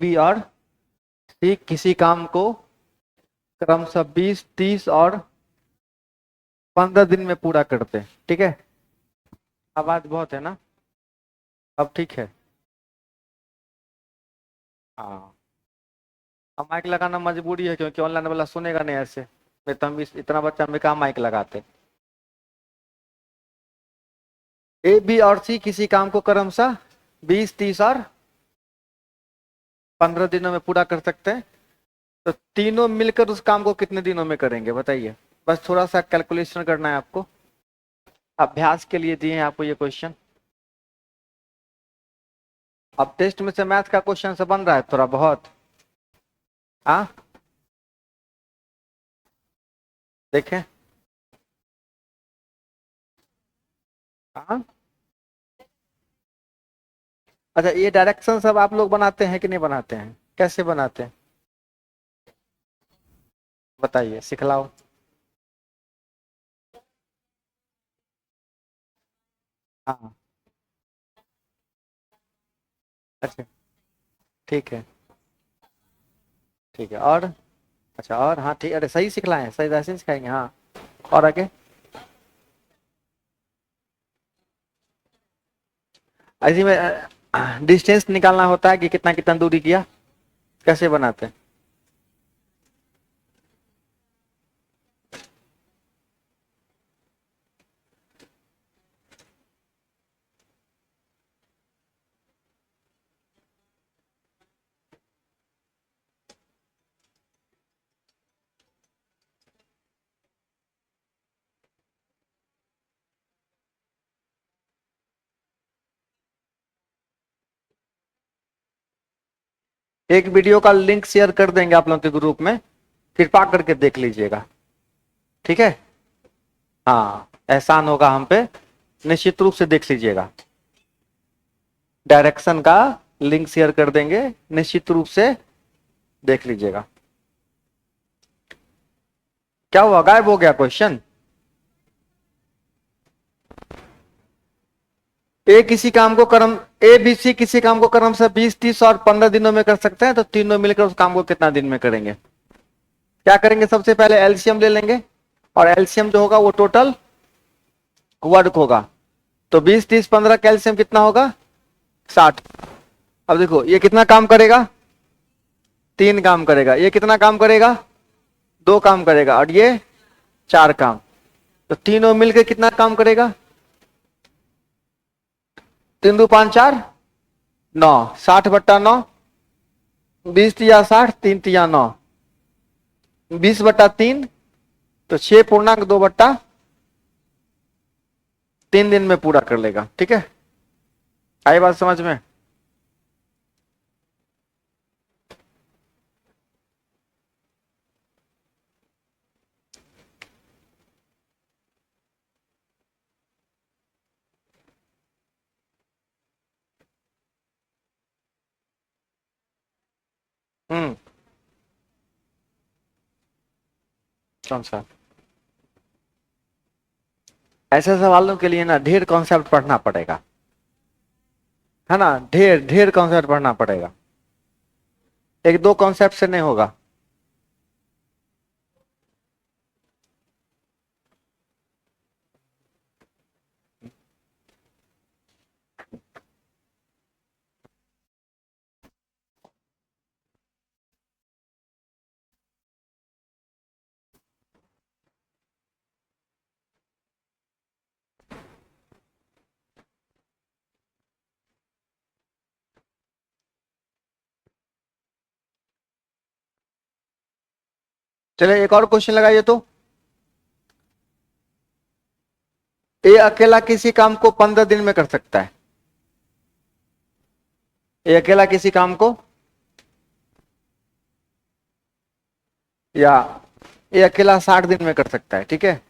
B और सी किसी काम को क्रमशः 20, 30 और 15 दिन में पूरा करते हैं। ठीक है, आवाज बहुत है ना, अब ठीक है। हाँ, अब माइक लगाना मजबूरी है क्योंकि ऑनलाइन वाला सुनेगा नहीं ऐसे। नहीं तो हम इतना बच्चा में कहाँ माइक लगाते। ए बी और सी किसी काम को क्रमशः 20, 30 और 15 दिनों में पूरा कर सकते हैं। तो तीनों मिलकर उस काम को कितने दिनों में करेंगे बताइए। बस थोड़ा सा कैलकुलेशन करना है आपको, अभ्यास के लिए दिए हैं आपको ये क्वेश्चन। अब टेस्ट में से मैथ का क्वेश्चन से बन रहा है थोड़ा बहुत। हाँ देखें। हाँ अच्छा, ये डायरेक्शन सब आप लोग बनाते हैं कि नहीं बनाते हैं, कैसे बनाते हैं बताइए, सिखलाओ। हाँ अच्छा ठीक है, ठीक है और अच्छा और हाँ ठीक, अरे सही सिखलाएं, सही ऐसे ही सिखाएंगे। हाँ और आगे ऐसे में डिस्टेंस निकालना होता है कि कितना कितना दूरी किया, कैसे बनाते हैं। एक वीडियो का लिंक शेयर कर देंगे आप लोगों के ग्रुप में, कृपा करके देख लीजिएगा। ठीक है, हाँ एहसान होगा हम पे, निश्चित रूप से देख लीजिएगा। डायरेक्शन का लिंक शेयर कर देंगे, निश्चित रूप से देख लीजिएगा। क्या हुआ, गायब हो गया क्वेश्चन। ए किसी काम को कर्म ए बी सी किसी काम को क्रम से 20, 30 और 15 दिनों में कर सकते हैं। तो तीनों मिलकर उस काम को कितना दिन में करेंगे। क्या करेंगे, सबसे पहले एलसीएम ले लेंगे और एलसीएम जो होगा वो टोटल वर्क होगा। तो 20, 30, 15 का एलसीएम कितना होगा 60। अब देखो ये कितना काम करेगा, 3 काम करेगा। ये कितना काम करेगा, 2 काम करेगा और ये 4 काम। तो तीनों मिलकर कितना काम करेगा, 3 2 5 4 9, 60/9, 20 या 60, 3 या 9, 20/3, तो 6.2/3 दिन में पूरा कर लेगा। ठीक है, आई बात समझ में। कौन सा, ऐसे सवालों के लिए ना ढेर कॉन्सेप्ट पढ़ना पड़ेगा, है ना, ढेर ढेर कॉन्सेप्ट पढ़ना पड़ेगा, एक दो कॉन्सेप्ट से नहीं होगा। चलिए एक और क्वेश्चन लगाइए तो। ये अकेला किसी काम को 15 दिन में कर सकता है। ये अकेला किसी काम को, या ये अकेला 60 दिन में कर सकता है। ठीक है,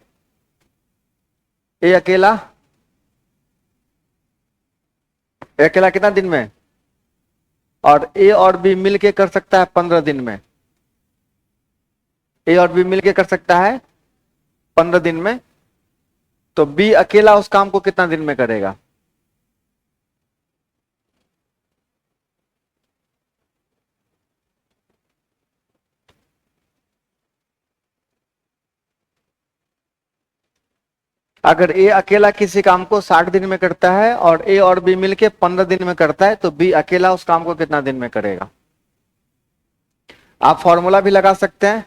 ये अकेला, ये अकेला कितना दिन में, और ए और बी मिलके कर सकता है 15 दिन में। ए और बी मिलके कर सकता है 15 दिन में। तो बी अकेला उस काम को कितना दिन में करेगा। अगर ए अकेला किसी काम को 60 दिन में करता है और ए और बी मिलके 15 दिन में करता है तो बी अकेला उस काम को कितना दिन में करेगा। आप फॉर्मूला भी लगा सकते हैं।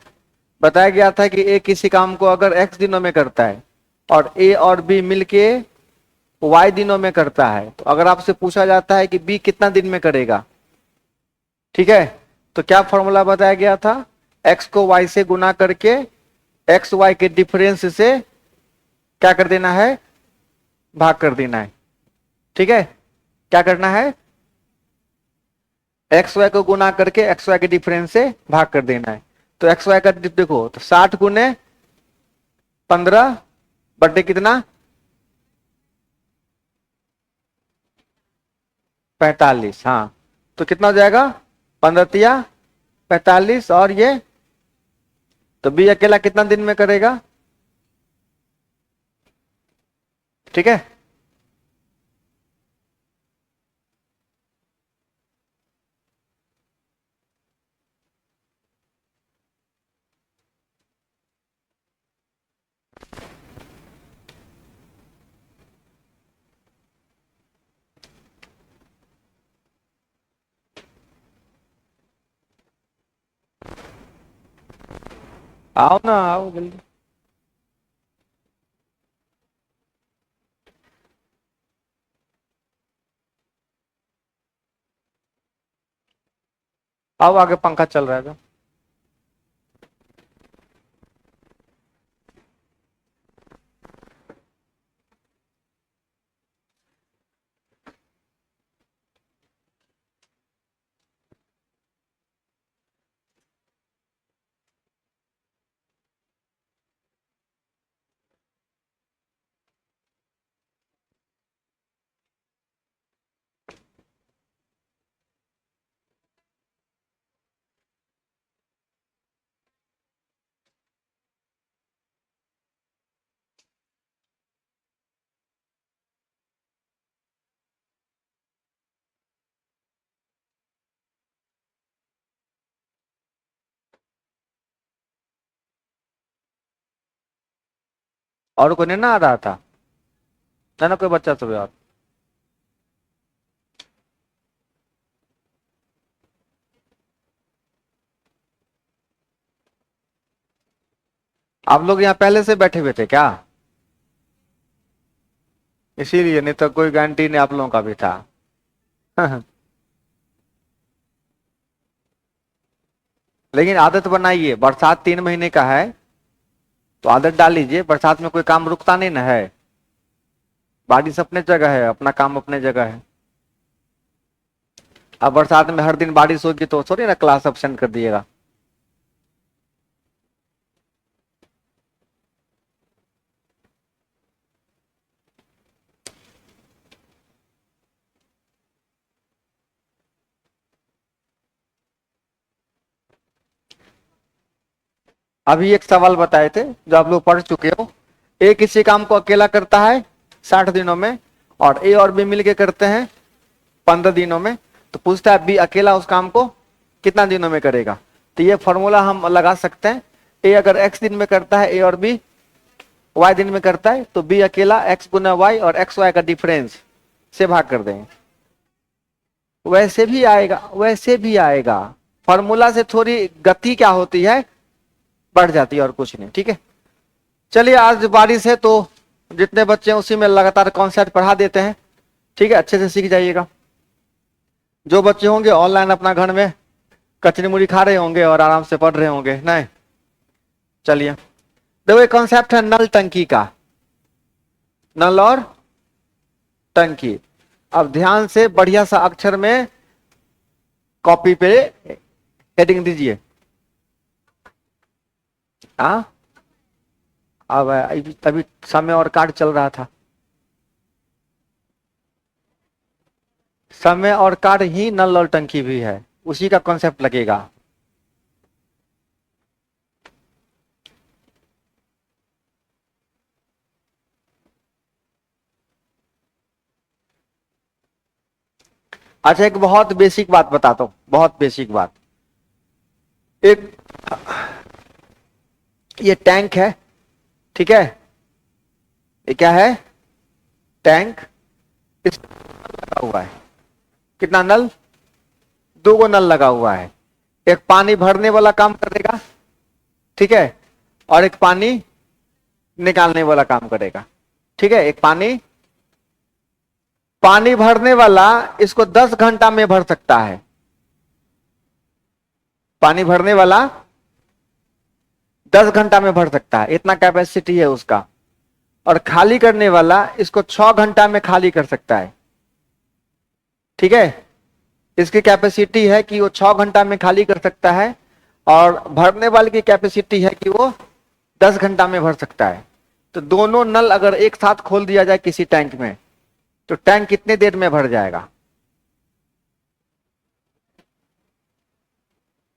बताया गया था कि ए किसी काम को अगर एक्स दिनों में करता है और ए और बी मिलके वाई दिनों में करता है, तो अगर आपसे पूछा जाता है कि बी कितना दिन में करेगा, ठीक है, तो क्या फॉर्मूला बताया गया था, एक्स को वाई से गुना करके एक्स वाई के डिफरेंस से क्या कर देना है, भाग कर देना है। ठीक है, क्या करना है, एक्स वाई को गुना करके एक्स वाई के डिफरेंस से भाग कर देना है। तो एक्स वाई का देखो, तो 60 गुने 15 बटे कितना 45। हाँ, तो कितना हो जाएगा 15 तिया 45 और ये, तो बी अकेला कितना दिन में करेगा। ठीक है, आओ ना आओ जल्दी। आओ आगे, पंखा चल रहा है तो। और कोई नहीं ना आ रहा था ना कोई बच्चा सुबह और। आप लोग यहाँ पहले से बैठे हुए थे क्या, इसीलिए, नहीं तो कोई गारंटी नहीं आप लोगों का भी था। लेकिन आदत बनाइए, बरसात 3 महीने का है तो आदत डाल लीजिए, बरसात में कोई काम रुकता नहीं ना है, बारिश अपने जगह है, अपना काम अपने जगह है। अब बरसात में हर दिन बारिश होगी तो थोड़ी ना क्लास एब्सेंट कर दिएगा। अभी एक सवाल बताए थे जो आप लोग पढ़ चुके हो, ए किसी काम को अकेला करता है 60 दिनों में और ए और बी मिलके करते हैं 15 दिनों में, तो पूछता है बी अकेला उस काम को कितना दिनों में करेगा। तो ये फॉर्मूला हम लगा सकते हैं, ए अगर एक्स दिन में करता है, ए और बी वाई दिन में करता है, तो बी अकेला एक्स गुना वाई और एक्स वाई का डिफरेंस से भाग कर देंगे। वैसे भी आएगा, वैसे भी आएगा, फॉर्मूला से थोड़ी गति क्या होती है, बढ़ जाती है और कुछ नहीं। ठीक है, चलिए आज बारिश है तो जितने बच्चे हैं उसी में लगातार कॉन्सेप्ट पढ़ा देते हैं। ठीक है, अच्छे से सीख जाइएगा। जो बच्चे होंगे ऑनलाइन अपना घर में कचरी मुड़ी खा रहे होंगे और आराम से पढ़ रहे होंगे। नहीं, चलिए देखो, एक कॉन्सेप्ट है नल टंकी का, नल और टंकी। अब ध्यान से बढ़िया सा अक्षर में कॉपी पे हेडिंग दीजिए। हाँ, अब अभी समय और कार्ड चल रहा था, समय और कार्ड ही नल और टंकी भी है, उसी का कॉन्सेप्ट लगेगा। अच्छा, एक बहुत बेसिक बात बताता हूं, बहुत बेसिक बात। एक ये टैंक है, ठीक है, ये क्या है? टैंक। इस लगा हुआ है, कितना नल? 2 नल लगा हुआ है। एक पानी भरने वाला काम करेगा, ठीक है, और एक पानी निकालने वाला काम करेगा, ठीक है। एक पानी भरने वाला इसको 10 घंटा में भर सकता है। पानी भरने वाला 10 घंटा में भर सकता है, इतना कैपेसिटी है उसका। और खाली करने वाला इसको 6 घंटा में खाली कर सकता है, ठीक है। इसकी कैपेसिटी है कि वो 6 घंटा में खाली कर सकता है, और भरने वाले की कैपेसिटी है कि वो 10 घंटा में भर सकता है। तो दोनों नल अगर एक साथ खोल दिया जाए किसी टैंक में, तो टैंक कितने देर में भर जाएगा?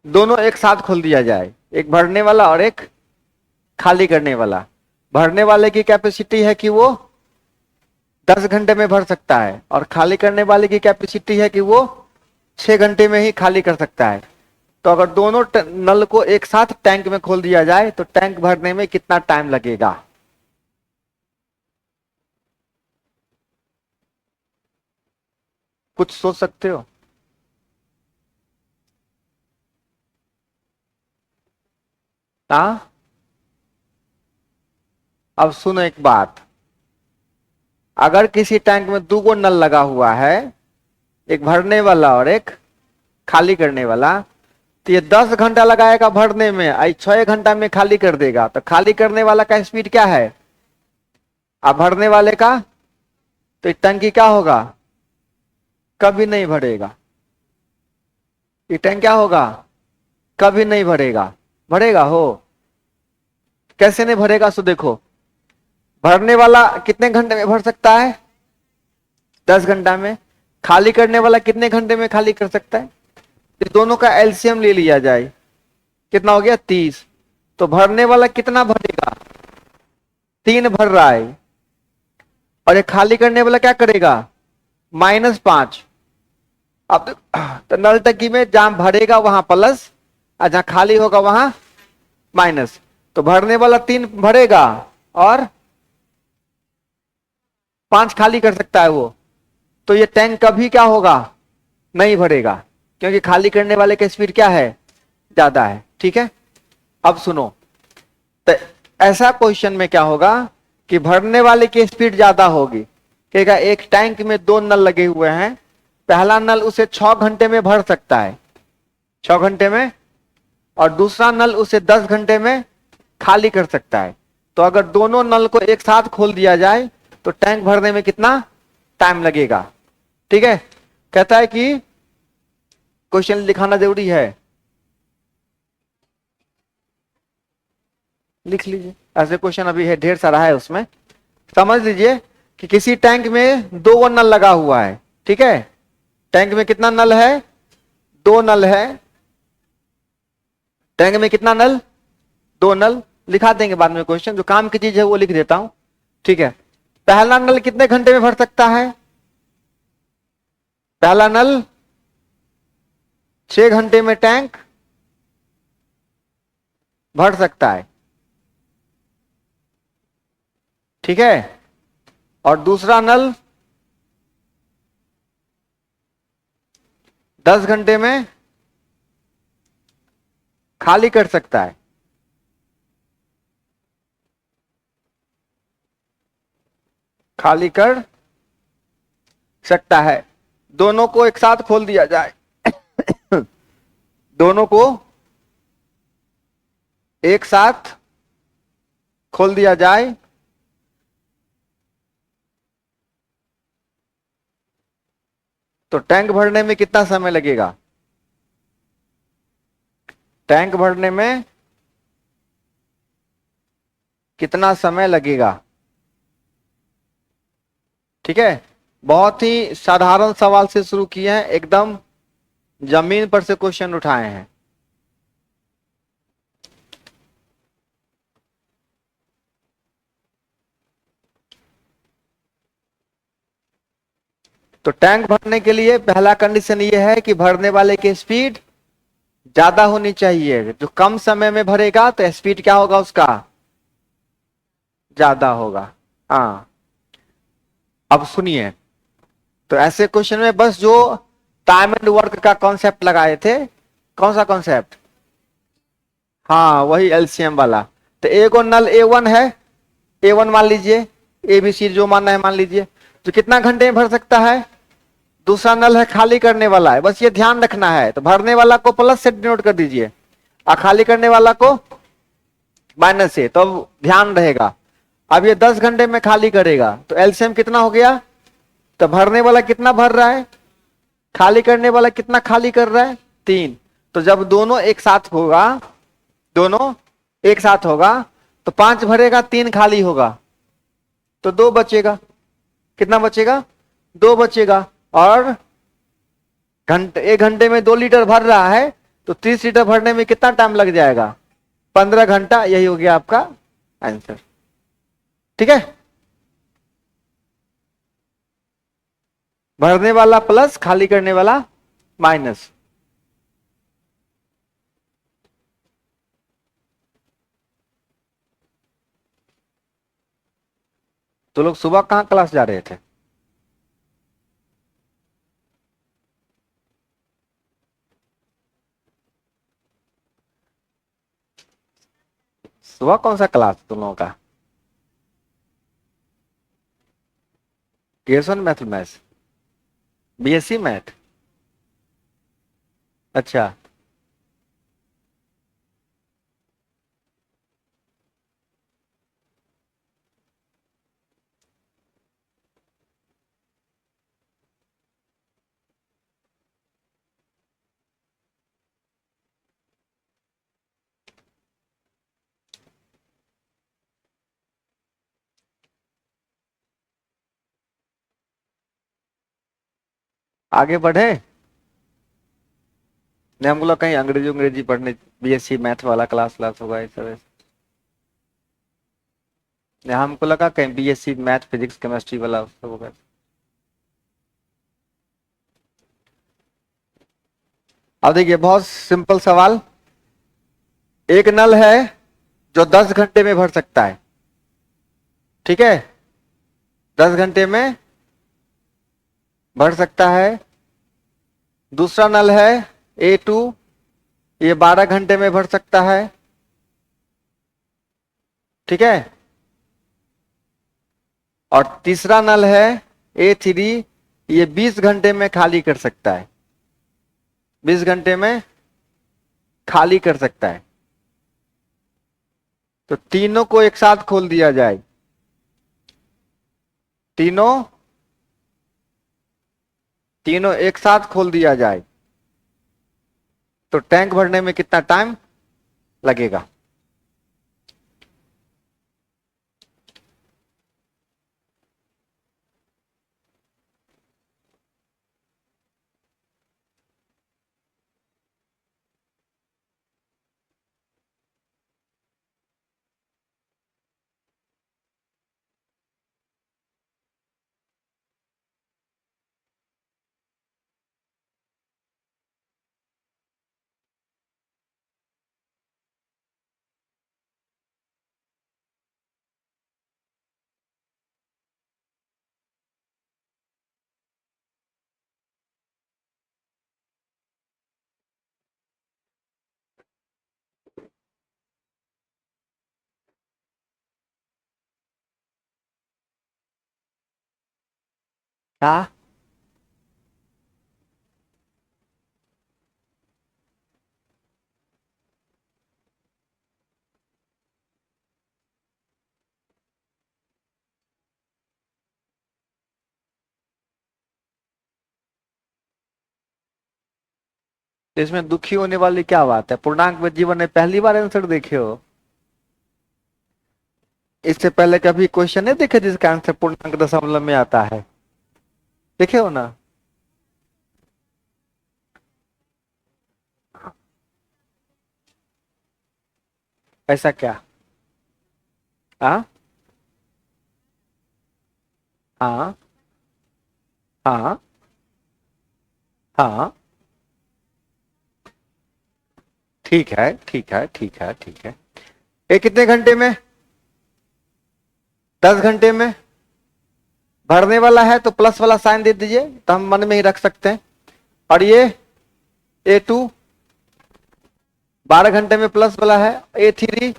दोनों एक साथ खोल दिया जाए, एक भरने वाला और एक खाली करने वाला। भरने वाले की कैपेसिटी है कि वो 10 घंटे में भर सकता है, और खाली करने वाले की कैपेसिटी है कि वो 6 घंटे में ही खाली कर सकता है। तो अगर दोनों नल को एक साथ टैंक में खोल दिया जाए तो टैंक भरने में कितना टाइम लगेगा? कुछ सोच सकते हो? हाँ, अब सुनो एक बात। अगर किसी टैंक में 2 नल लगा हुआ है, एक भरने वाला और एक खाली करने वाला, तो ये 10 घंटा लगाएगा भरने में, आई 6 घंटा में खाली कर देगा। तो खाली करने वाला का स्पीड क्या है? अब भरने वाले का, तो ये टंकी क्या होगा? कभी नहीं भरेगा। ये टैंक क्या होगा? कभी नहीं भरेगा। भरेगा हो? कैसे नहीं भरेगा? सो देखो, भरने वाला कितने घंटे में भर सकता है? 10 घंटा में। खाली करने वाला कितने घंटे में खाली कर सकता है? इस दोनों का एलसीएम ले लिया जाए, कितना हो गया? 30। तो भरने वाला कितना भरेगा? 3 भर रहा है, और ये खाली करने वाला क्या करेगा? -5। अब तो नल टंकी में जहां भरेगा वहां प्लस, और जहां खाली होगा वहां माइनस। तो भरने वाला 3 भरेगा और 5 खाली कर सकता है वो। तो ये टैंक कभी क्या होगा? नहीं भरेगा, क्योंकि खाली करने वाले का स्पीड क्या है? ज्यादा है, ठीक है। अब सुनो, तो ऐसा क्वेश्चन में क्या होगा कि भरने वाले की स्पीड ज्यादा होगी। कहेगा एक टैंक में 2 नल लगे हुए हैं, पहला नल उसे 6 घंटे में भर सकता है, 6 घंटे में, और दूसरा नल उसे 10 घंटे में खाली कर सकता है। तो अगर दोनों नल को एक साथ खोल दिया जाए तो टैंक भरने में कितना टाइम लगेगा? ठीक है। कहता है कि क्वेश्चन लिखाना जरूरी है, लिख लीजिए। ऐसे क्वेश्चन अभी है, ढेर सारा है उसमें। समझ लीजिए कि किसी टैंक में 2 नल लगा हुआ है, ठीक है। टैंक में कितना नल है? 2 नल है। टैंक में कितना नल? 2 नल। लिखा देंगे बाद में, क्वेश्चन जो काम की चीज है वो लिख देता हूं, ठीक है। पहला नल कितने घंटे में भर सकता है? पहला नल 6 घंटे में टैंक भर सकता है, ठीक है। और दूसरा नल 10 घंटे में खाली कर सकता है, खाली कर सकता है। दोनों को एक साथ खोल दिया जाए दोनों को एक साथ खोल दिया जाए तो टैंक भरने में कितना समय लगेगा? टैंक भरने में कितना समय लगेगा? ठीक है। बहुत ही साधारण सवाल से शुरू किए हैं, एकदम जमीन पर से क्वेश्चन उठाए हैं। तो टैंक भरने के लिए पहला कंडीशन ये है कि भरने वाले की स्पीड ज्यादा होनी चाहिए। जो कम समय में भरेगा तो स्पीड क्या होगा उसका? ज्यादा होगा। हाँ, अब सुनिए, तो ऐसे क्वेश्चन में बस जो टाइम एंड वर्क का कॉन्सेप्ट लगाए थे, कौन सा कॉन्सेप्ट, हाँ वही एलसीएम वाला। तो ए को नल A1 है, A1 मान लीजिए, ABC जो मानना है मान लीजिए, तो कितना घंटे में भर सकता है। दूसरा नल है खाली करने वाला है, बस ये ध्यान रखना है, तो भरने वाला को प्लस से डिनोट कर दीजिए और खाली करने वाला को माइनस से, तो अब ध्यान रहेगा। अब ये 10 घंटे में खाली करेगा, तो एलसीएम कितना हो गया, तो भरने वाला कितना भर रहा है, खाली करने वाला कितना खाली कर रहा है, 3। तो जब दोनों एक साथ होगा, दोनों एक साथ होगा, तो 5 भरेगा 3 खाली होगा, तो 2 बचेगा। कितना बचेगा, 2 बचेगा। और घंटे, 1 घंटे में 2 लीटर भर रहा है, तो 30 लीटर भरने में कितना टाइम लग जाएगा, 15 घंटा। यही हो गया आपका आंसर। ठीक है, भरने वाला प्लस, खाली करने वाला माइनस। तो लोग सुबह कहां क्लास जा रहे थे। सुबह कौन सा क्लास तुम लोगों का, केएस1 मैथ, मैथ्स, बीएससी मैथ, अच्छा। आगे बढ़े, नहीं हमको लगा कहीं अंग्रेजी अंग्रेजी पढ़ने, बीएससी मैथ वाला क्लास क्लास होगा इस तरह से। नहीं, हमको लगा कहीं बीएससी मैथ फिजिक्स केमिस्ट्री वाला सब होगा। अब देखिए बहुत सिंपल सवाल, एक नल है जो 10 घंटे में भर सकता है, ठीक है, 10 घंटे में भर सकता है। दूसरा नल है A2, ये 12 घंटे में भर सकता है, ठीक है। और तीसरा नल है A3, ये 20 घंटे में खाली कर सकता है, 20 घंटे में खाली कर सकता है। तो तीनों को एक साथ खोल दिया जाए, तीनों तीनों एक साथ खोल दिया जाए, तो टैंक भरने में कितना टाइम लगेगा। क्या, इसमें दुखी होने वाली क्या बात है, पूर्णांक में जीवन में पहली बार आंसर देखे हो, इससे पहले कभी क्वेश्चन नहीं देखे जिसका आंसर पूर्णांक दशमलव में आता है, देखे हो ना। ऐसा क्या, हाँ हाँ हाँ हाँ, ठीक है ठीक है ठीक है ठीक है। ये कितने घंटे में, 10 घंटे में भरने वाला है तो प्लस वाला साइन दे दीजिए, तो हम मन में ही रख सकते हैं। और ये A2 12 घंटे में प्लस वाला है, A3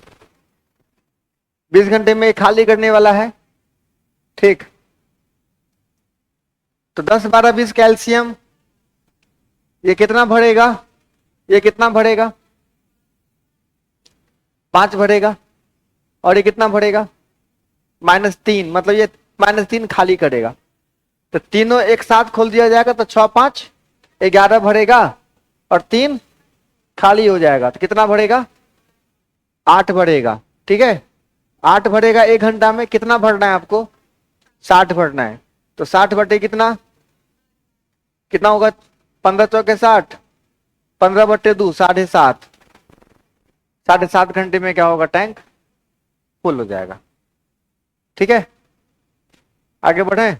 20 घंटे में खाली करने वाला है। ठीक, तो 10 12 20 कैल्शियम, ये कितना भरेगा, ये कितना भरेगा, 5 भरेगा। और ये कितना भरेगा, -3, मतलब ये -3 खाली करेगा। तो तीनों एक साथ खोल दिया जाएगा तो 6 5 11 भरेगा और 3 खाली हो जाएगा। तो कितना भरेगा, 8 भरेगा। ठीक है, 8 भरेगा 1 घंटा में। कितना भरना है आपको, 60 भरना है। तो 60 बटे कितना, कितना होगा, 15 चौके 60, 15 बटे 2 7.5, 7.5 घंटे में क्या होगा, टैंक फुल हो जाएगा। ठीक है, आगे बढ़े।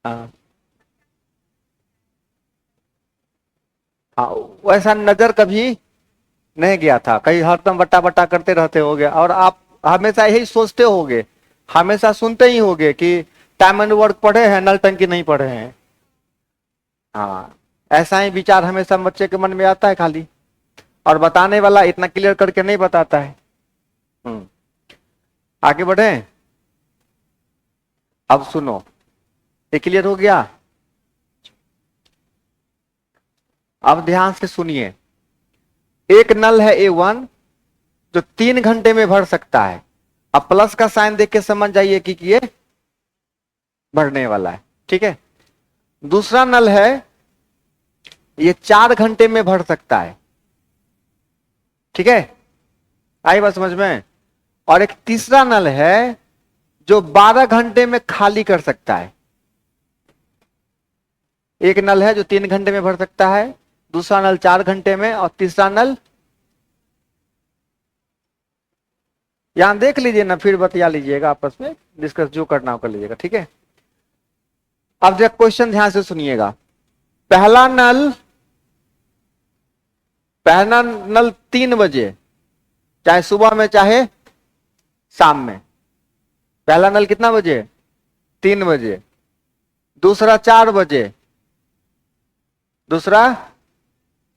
हाँ हाँ, वैसा नजर कभी नहीं गया था, कहीं हरदम बट्टा बट्टा करते रहते होगे। और आप हमेशा यही सोचते होगे, हमेशा सुनते ही होगे कि टाइम एंड वर्क पढ़े हैं, नल टंकी नहीं पढ़े हैं। हाँ, ऐसा ही विचार हमेशा बच्चे के मन में आता है खाली, और बताने वाला इतना क्लियर करके नहीं बताता है। आगे बढ़े। अब सुनो, ये क्लियर हो गया। अब ध्यान से सुनिए, एक नल है A1 जो 3 घंटे में भर सकता है। अब प्लस का साइन देख के समझ जाइए कि ये भरने वाला है। ठीक है, दूसरा नल है, ये 4 घंटे में भर सकता है। ठीक है, आई बात समझ में। और एक तीसरा नल है जो 12 घंटे में खाली कर सकता है। एक नल है जो 3 घंटे में भर सकता है, दूसरा नल 4 घंटे में, और तीसरा नल, यहां देख लीजिए ना, फिर बतिया लीजिएगा आपस में, डिस्कस जो करना हो कर लीजिएगा। ठीक है, अब जरा क्वेश्चन ध्यान से सुनिएगा। पहला नल 3 बजे, चाहे सुबह में चाहे शाम में। पहला नल कितना बजे, 3 बजे। दूसरा 4 बजे, दूसरा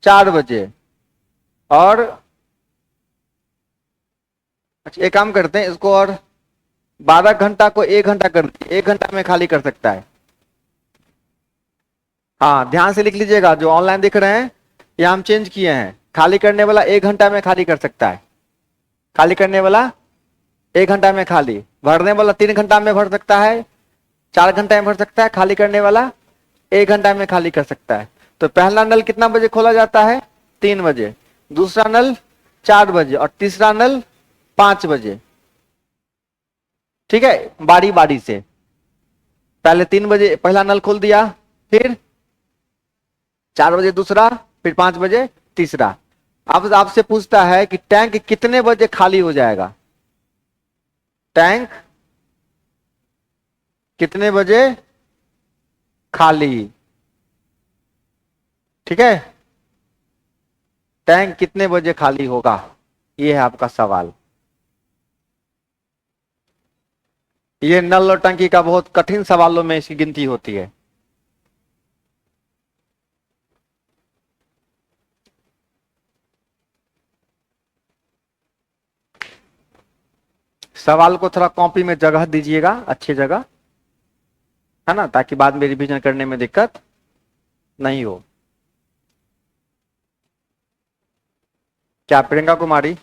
4 बजे। और अच्छा, एक काम करते हैं इसको, और 12 घंटा को 1 घंटा कर दीजिए, 1 घंटा में खाली कर सकता है। हाँ, ध्यान से लिख लीजिएगा, जो ऑनलाइन दिख रहे हैं ये हम चेंज किए हैं। खाली करने वाला 1 घंटा में खाली कर सकता है, खाली करने वाला 1 घंटा में खाली, भरने वाला 3 घंटा में भर सकता है, 4 घंटा में भर सकता है, खाली करने वाला 1 घंटा में खाली कर सकता है। तो पहला नल कितना बजे खोला जाता है, 3 बजे। दूसरा नल 4 बजे, और तीसरा नल 5 बजे। ठीक है, बारी बारी से, पहले 3 बजे पहला नल खोल दिया, फिर 4 बजे दूसरा, फिर 5 बजे तीसरा। अब आपसे पूछता है कि टैंक कितने बजे खाली हो जाएगा, टैंक कितने बजे खाली। ठीक है, टैंक कितने बजे खाली होगा, ये है आपका सवाल। ये नल और टंकी का बहुत कठिन सवालों में इसकी गिनती होती है। सवाल को थोड़ा कॉपी में जगह दीजिएगा, अच्छी जगह, है ना, ताकि बाद में रिवीजन करने में दिक्कत नहीं हो। क्या प्रियंका कुमारी,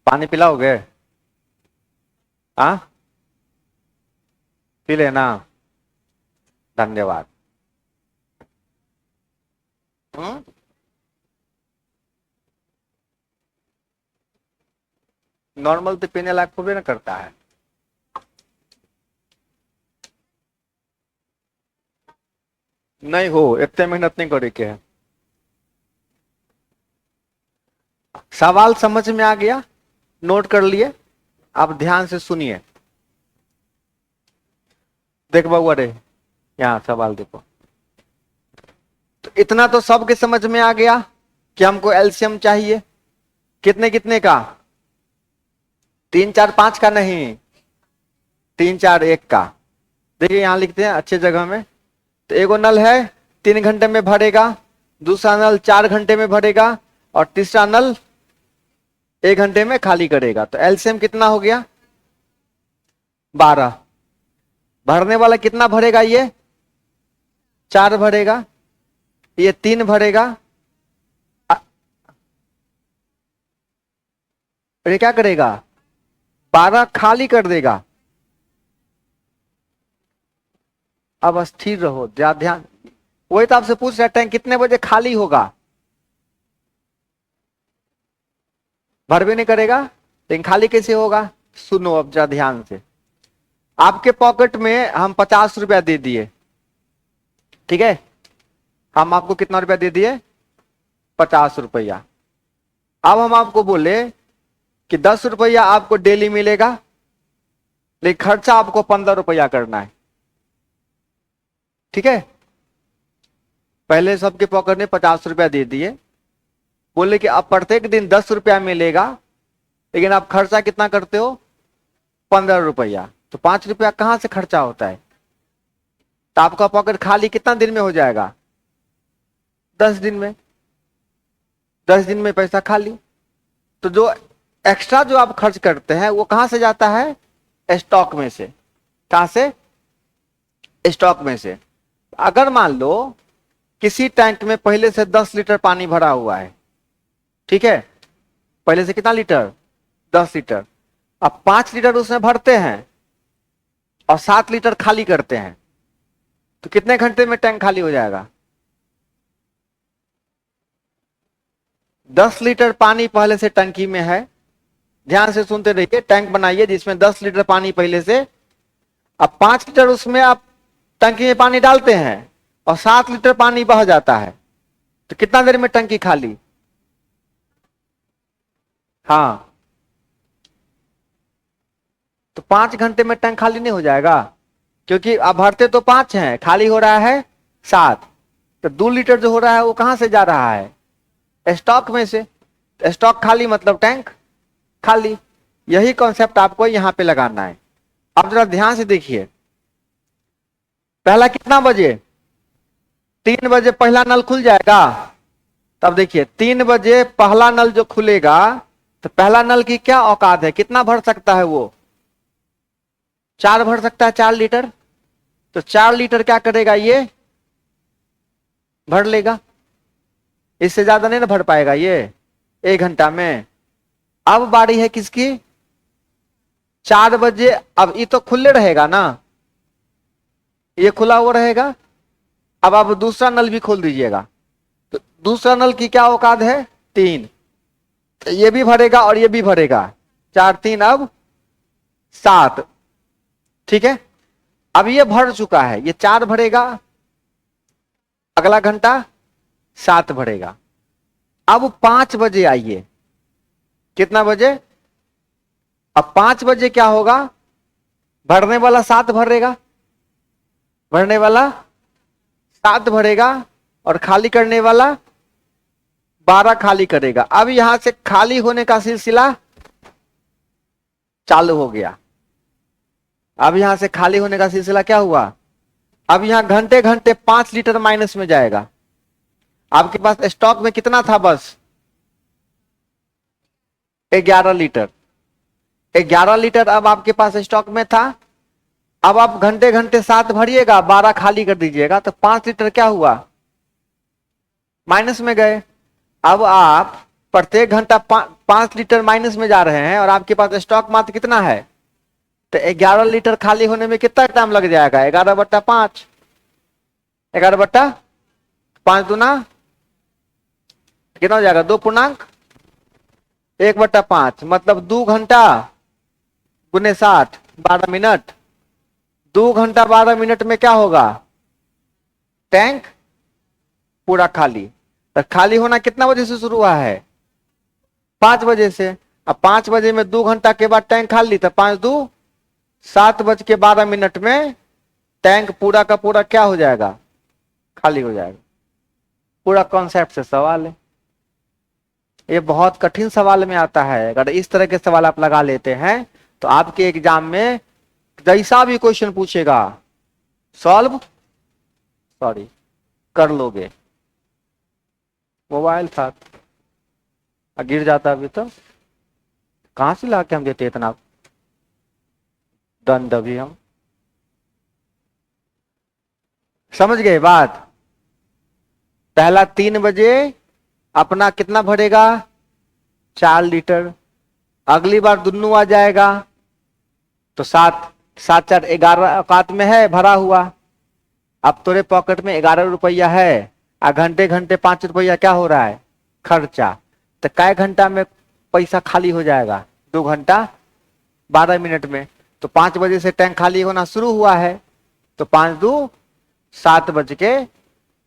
पानी पिलाओगे? हाँ, पी लेना, धन्यवाद। नॉर्मल तो पीने लायक होबे ना करता है। नहीं हो, इतने मेहनत नहीं करे के है। सवाल समझ में आ गया, नोट कर लिए, आप ध्यान से सुनिए। देख बउआ रे, यहाँ सवाल देखो। तो इतना तो सबके समझ में आ गया कि हमको एलसीएम चाहिए कितने कितने का, 3 4 5 का नहीं, 3 4 1 का। देखिए यहां लिखते हैं अच्छे जगह में। तो एगो नल है 3 घंटे में भरेगा, दूसरा नल 4 घंटे में भरेगा और तीसरा नल 1 घंटे में खाली करेगा। तो एलसीएम कितना हो गया 12। भरने वाला कितना भरेगा, ये 4 भरेगा, ये 3 भरेगा, और ये क्या करेगा 12 खाली कर देगा। अब स्थिर रहो, ध्यान, वही तो आपसे पूछ रहा टैंक कितने बजे खाली होगा, भर भी नहीं करेगा, लेकिन खाली कैसे होगा। सुनो अब जरा ध्यान से, आपके पॉकेट में हम 50 रुपया दे दिए, ठीक है, हम आपको कितना रुपया दे दिए 50 रुपया। अब हम आपको बोले कि 10 रुपया आपको डेली मिलेगा, लेकिन खर्चा आपको 15 रुपया करना है, ठीक है। पहले सबके पॉकेट में 50 रुपया दे दिए, बोले कि अब प्रत्येक दिन 10 रुपया मिलेगा, लेकिन आप खर्चा कितना करते हो 15 रुपया। तो 5 रुपया कहां से खर्चा होता है। तो आपका पॉकेट खाली कितना दिन में हो जाएगा 10 दिन में, 10 दिन में पैसा खाली। तो जो एक्स्ट्रा जो आप खर्च करते हैं वो कहां से जाता है स्टॉक में से। कहां से, स्टॉक में से। अगर मान लो किसी टैंक में पहले से 10 लीटर पानी भरा हुआ है, ठीक है, पहले से कितना लीटर 10 लीटर, अब 5 लीटर उसमें भरते हैं और 7 लीटर खाली करते हैं, तो कितने घंटे में टैंक खाली हो जाएगा। 10 लीटर पानी पहले से टंकी में है, ध्यान से सुनते रहिए, टैंक बनाइए जिसमें 10 लीटर पानी पहले से, अब 5 लीटर उसमें आप टंकी में पानी डालते हैं और 7 लीटर पानी बह जाता है, तो कितना देर में टंकी खाली। हाँ, तो 5 घंटे में टैंक खाली नहीं हो जाएगा, क्योंकि अब भरते तो 5 हैं, खाली हो रहा है 7, तो 2 लीटर जो हो रहा है वो कहां से जा रहा है स्टॉक में से। स्टॉक खाली मतलब टैंक खाली। यही कॉन्सेप्ट आपको यहां पे लगाना है। अब जरा ध्यान से देखिए, पहला कितना बजे 3 बजे पहला नल खुल जाएगा। तब देखिए 3 बजे पहला नल जो खुलेगा, तो पहला नल की क्या औकात है, कितना भर सकता है वो 4 भर सकता है, 4 लीटर। तो 4 लीटर क्या करेगा, ये भर लेगा, इससे ज्यादा नहीं ना भर पाएगा ये 1 घंटा में। अब बारी है किसकी 4 बजे, अब ये तो खुले रहेगा ना, ये खुला हुआ रहेगा। अब आप दूसरा नल भी खोल दीजिएगा, तो दूसरा नल की क्या औकात है 3, तो ये भी भरेगा और ये भी भरेगा, 4 3 अब 7, ठीक है। अब ये भर चुका है, ये 4 भरेगा, अगला घंटा 7 भरेगा। अब 5 बजे आइए, कितना बजे, अब 5 बजे क्या होगा, भरने वाला 7 भरेगा, भरने वाला 7 भरेगा और खाली करने वाला 12 खाली करेगा। अब यहां से खाली होने का सिलसिला चालू हो गया। अब यहां से खाली होने का सिलसिला क्या हुआ, अब यहां घंटे घंटे 5 लीटर माइनस में जाएगा। आपके पास स्टॉक में कितना था, बस 11 लीटर, 11 लीटर अब आपके पास स्टॉक में था। अब आप घंटे घंटे 7 भरिएगा, 12 खाली कर दीजिएगा, तो 5 लीटर क्या हुआ माइनस में गए। अब आप प्रत्येक घंटा 5 लीटर माइनस में जा रहे हैं और आपके पास स्टॉक मात्र कितना है, तो 11 लीटर खाली होने में कितना टाइम लग जाएगा, 11/5, 11/5 दूना कितना हो जाएगा 2.1/5, मतलब 2 घंटा गुने 60 12 मिनट, 2 घंटा 12 मिनट में क्या होगा, टैंक पूरा खाली। तो खाली होना कितना बजे से शुरू हुआ है, 5 बजे से। अब 5 बजे में 2 घंटा के बाद टैंक खाली, तो 5 2 7:12 में टैंक पूरा का पूरा क्या हो जाएगा, खाली हो जाएगा। पूरा कॉन्सेप्ट से सवाल है। ये बहुत कठिन सवाल में आता है। अगर इस तरह के सवाल आप लगा लेते हैं तो आपके एग्जाम में जैसा भी क्वेश्चन पूछेगा सॉल्व सॉरी कर लोगे। मोबाइल था, गिर जाता अभी तो कहां से लाके हम देते इतना दंड अभी हम। समझ गए बात। पहला 3 बजे अपना कितना भरेगा 4 लीटर। अगली बार दुन्नू आ जाएगा तो 7 7 4 11 औकात में है भरा हुआ। अब तेरे पॉकेट में 11 रुपया है, घंटे घंटे 5 रुपया क्या हो रहा है खर्चा। तो कै घंटा में पैसा खाली हो जाएगा 2 घंटा 12 मिनट में। तो 5 बजे से टैंक खाली होना शुरू हुआ है तो 5 दू 7 बज के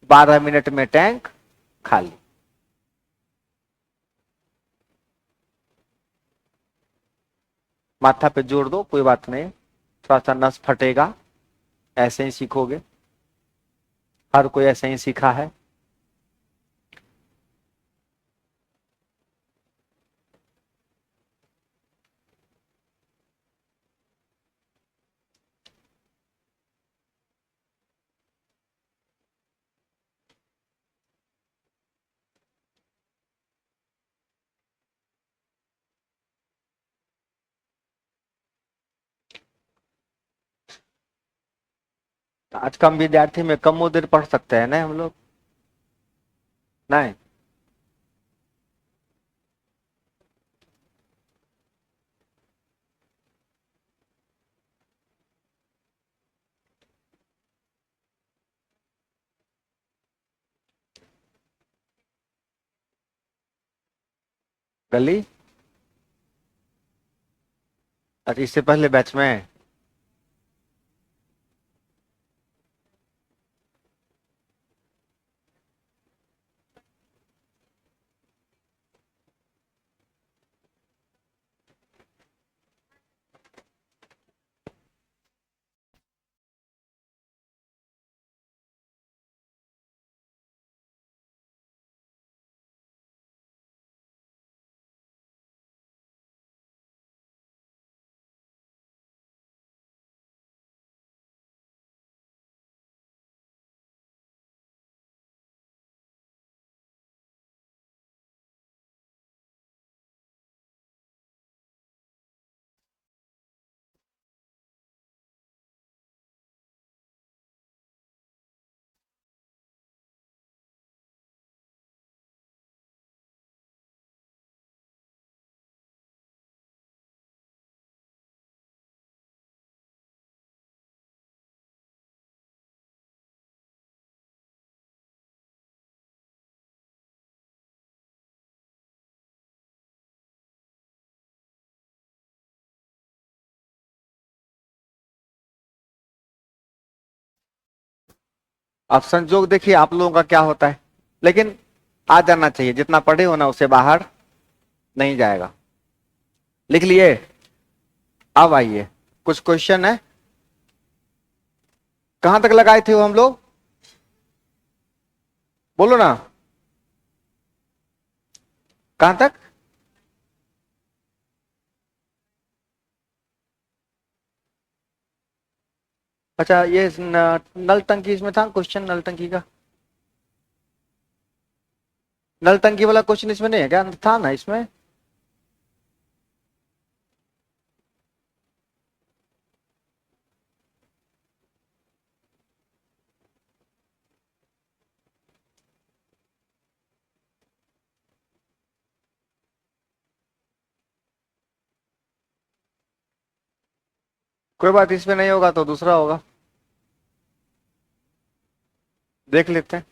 12 मिनट में टैंक खाली। माथा पे जोड़ दो, कोई बात नहीं, थोड़ा सा नस फटेगा, ऐसे ही सीखोगे। हर कोई ऐसे ही सीखा है। आज कम विद्यार्थी में कम देर पढ़ सकते हैं ना हम लोग, नहीं। गली अच्छा, इससे पहले बैच में अब संजोग देखिए आप लोगों का क्या होता है, लेकिन आ जाना चाहिए। जितना पढ़े हो ना उससे बाहर नहीं जाएगा। लिख लिए। अब आइए कुछ क्वेश्चन है। कहां तक लगाए थे वो हम लोग, बोलो ना कहां तक। अच्छा ये नल टंकी इसमें था क्वेश्चन, नल टंकी का। नल टंकी वाला क्वेश्चन इसमें नहीं है क्या, था ना इसमें। कोई बात, इसमें नहीं होगा तो दूसरा होगा, देख लेते हैं।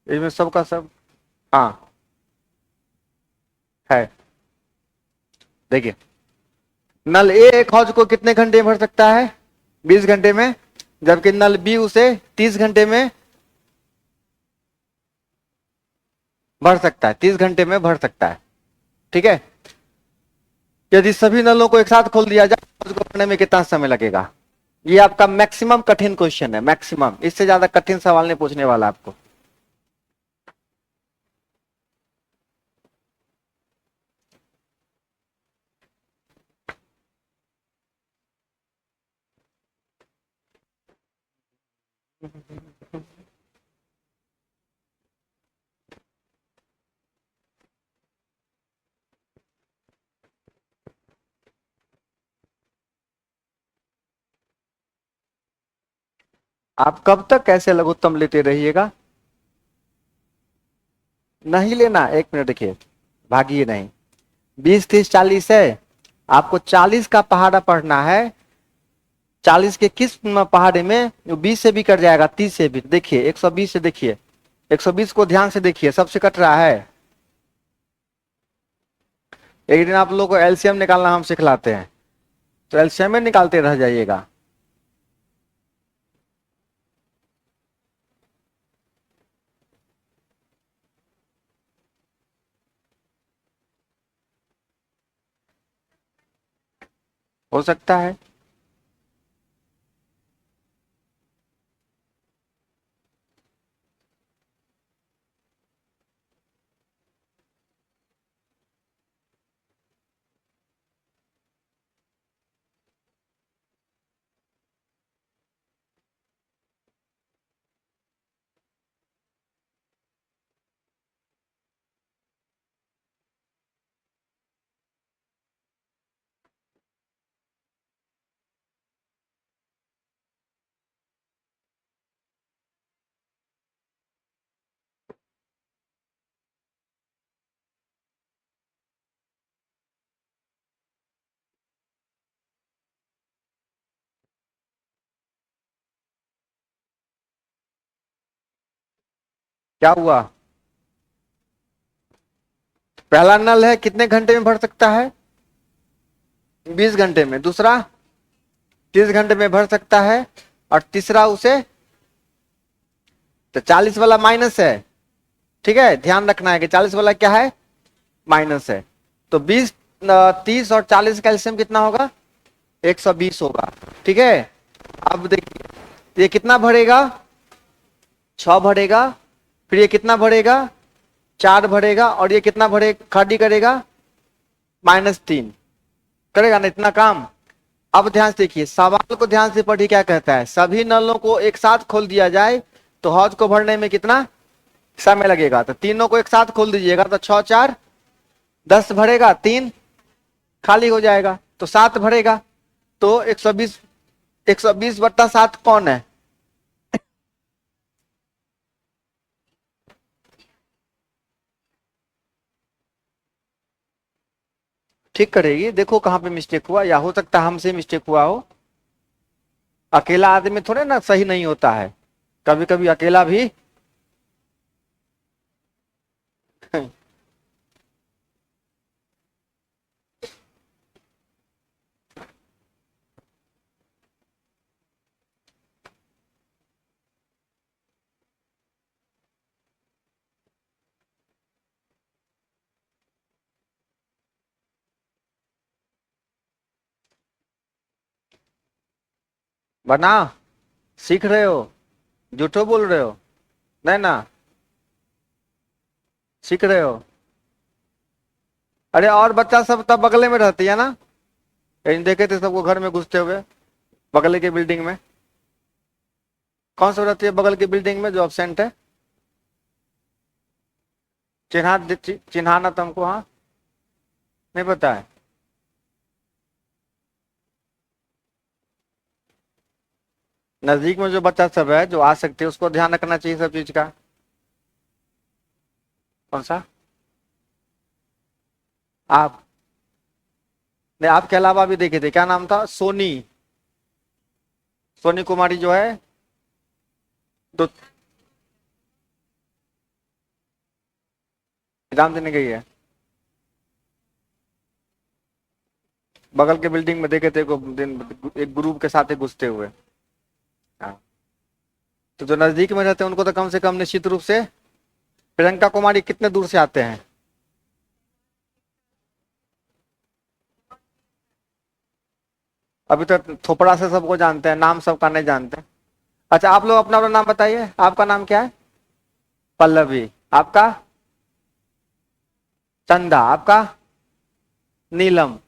इसमें सबका सब हाँ है। देखिए नल ए एक हौज को कितने घंटे में भर सकता है 20 घंटे में, जबकि नल बी उसे 30 घंटे में भर सकता है, 30 घंटे में भर सकता है। ठीक है। यदि सभी नलों को एक साथ खोल दिया जाए तो उसको भरने में कितना समय लगेगा। ये आपका मैक्सिमम कठिन क्वेश्चन है, मैक्सिमम, इससे ज्यादा कठिन सवाल नहीं पूछने वाला आपको। आप कब तक कैसे लघुत्तम लेते रहिएगा? नहीं लेना, 1 मिनट देखिए, भागिए नहीं। 20, 30, 40 है, आपको 40 का पहाड़ा पढ़ना है। 40 के किस पहाड़े में 20 से भी कट जाएगा, 30 से भी। देखिए 120 से देखिए, 120 को ध्यान से देखिए, सबसे कट रहा है। एक दिन आप लोगों को एलसीएम निकालना हम सिखलाते हैं, तो एलसीएम में निकालते रह जाइएगा। हो सकता है। क्या हुआ? पहला नल है, कितने घंटे में भर सकता है? 20 घंटे में। दूसरा 30 घंटे में भर सकता है। और तीसरा उसे, तो 40 वाला माइनस है। ठीक है, ध्यान रखना है कि 40 वाला क्या है, माइनस है। तो 20, 30 और 40 का एलसीएम कितना होगा? 120 होगा। ठीक है, अब देखिए ये कितना भरेगा, 6 भरेगा। फिर ये कितना भरेगा, 4 भरेगा। और ये कितना भरे खाली करेगा, -3 करेगा ना इतना काम। अब ध्यान से देखिए, सवाल को ध्यान से पढ़िए, क्या कहता है, सभी नलों को एक साथ खोल दिया जाए तो हौज को भरने में कितना समय लगेगा। तो तीनों को एक साथ खोल दीजिएगा, तो 6 4 10 भरेगा, 3 खाली हो जाएगा, तो 7 भरेगा। तो 120, 120/7 कौन है? ठीक करेगी, देखो कहाँ पे मिस्टेक हुआ, या हो सकता है हमसे मिस्टेक हुआ हो। अकेला आदमी थोड़े ना सही नहीं होता है, कभी कभी अकेला भी बना। सीख रहे हो, झूठो बोल रहे हो? नहीं ना, सीख रहे हो। अरे और बच्चा सब तब बगले में रहती है ना, कहीं देखे थे सबको घर में घुसते हुए, बगल के बिल्डिंग में। कौन सा रहती है बगल की बिल्डिंग में जो अब्सेंट है? चिन्हाना तुमको, हाँ? नहीं पता है? नजदीक में जो बच्चा सब है जो आ सकते हैं, उसको ध्यान रखना चाहिए सब चीज का। कौन सा? आप? नहीं, आपके अलावा भी देखे थे, क्या नाम था, सोनी, सोनी कुमारी जो है, तो एग्जाम देने गई है। बगल के बिल्डिंग में देखे थे दिन, एक ग्रुप के साथ ही घुसते हुए। हाँ, तो जो नजदीक में रहते हैं उनको तो कम से कम निश्चित रूप से। प्रियंका कुमारी कितने दूर से आते हैं? अभी तक थोपड़ा से सबको जानते हैं, नाम सबका नहीं जानते। अच्छा, आप लोग अपना अपना नाम बताइए, आपका नाम क्या है? पल्लवी। आपका? चंदा। आपका? नीलम।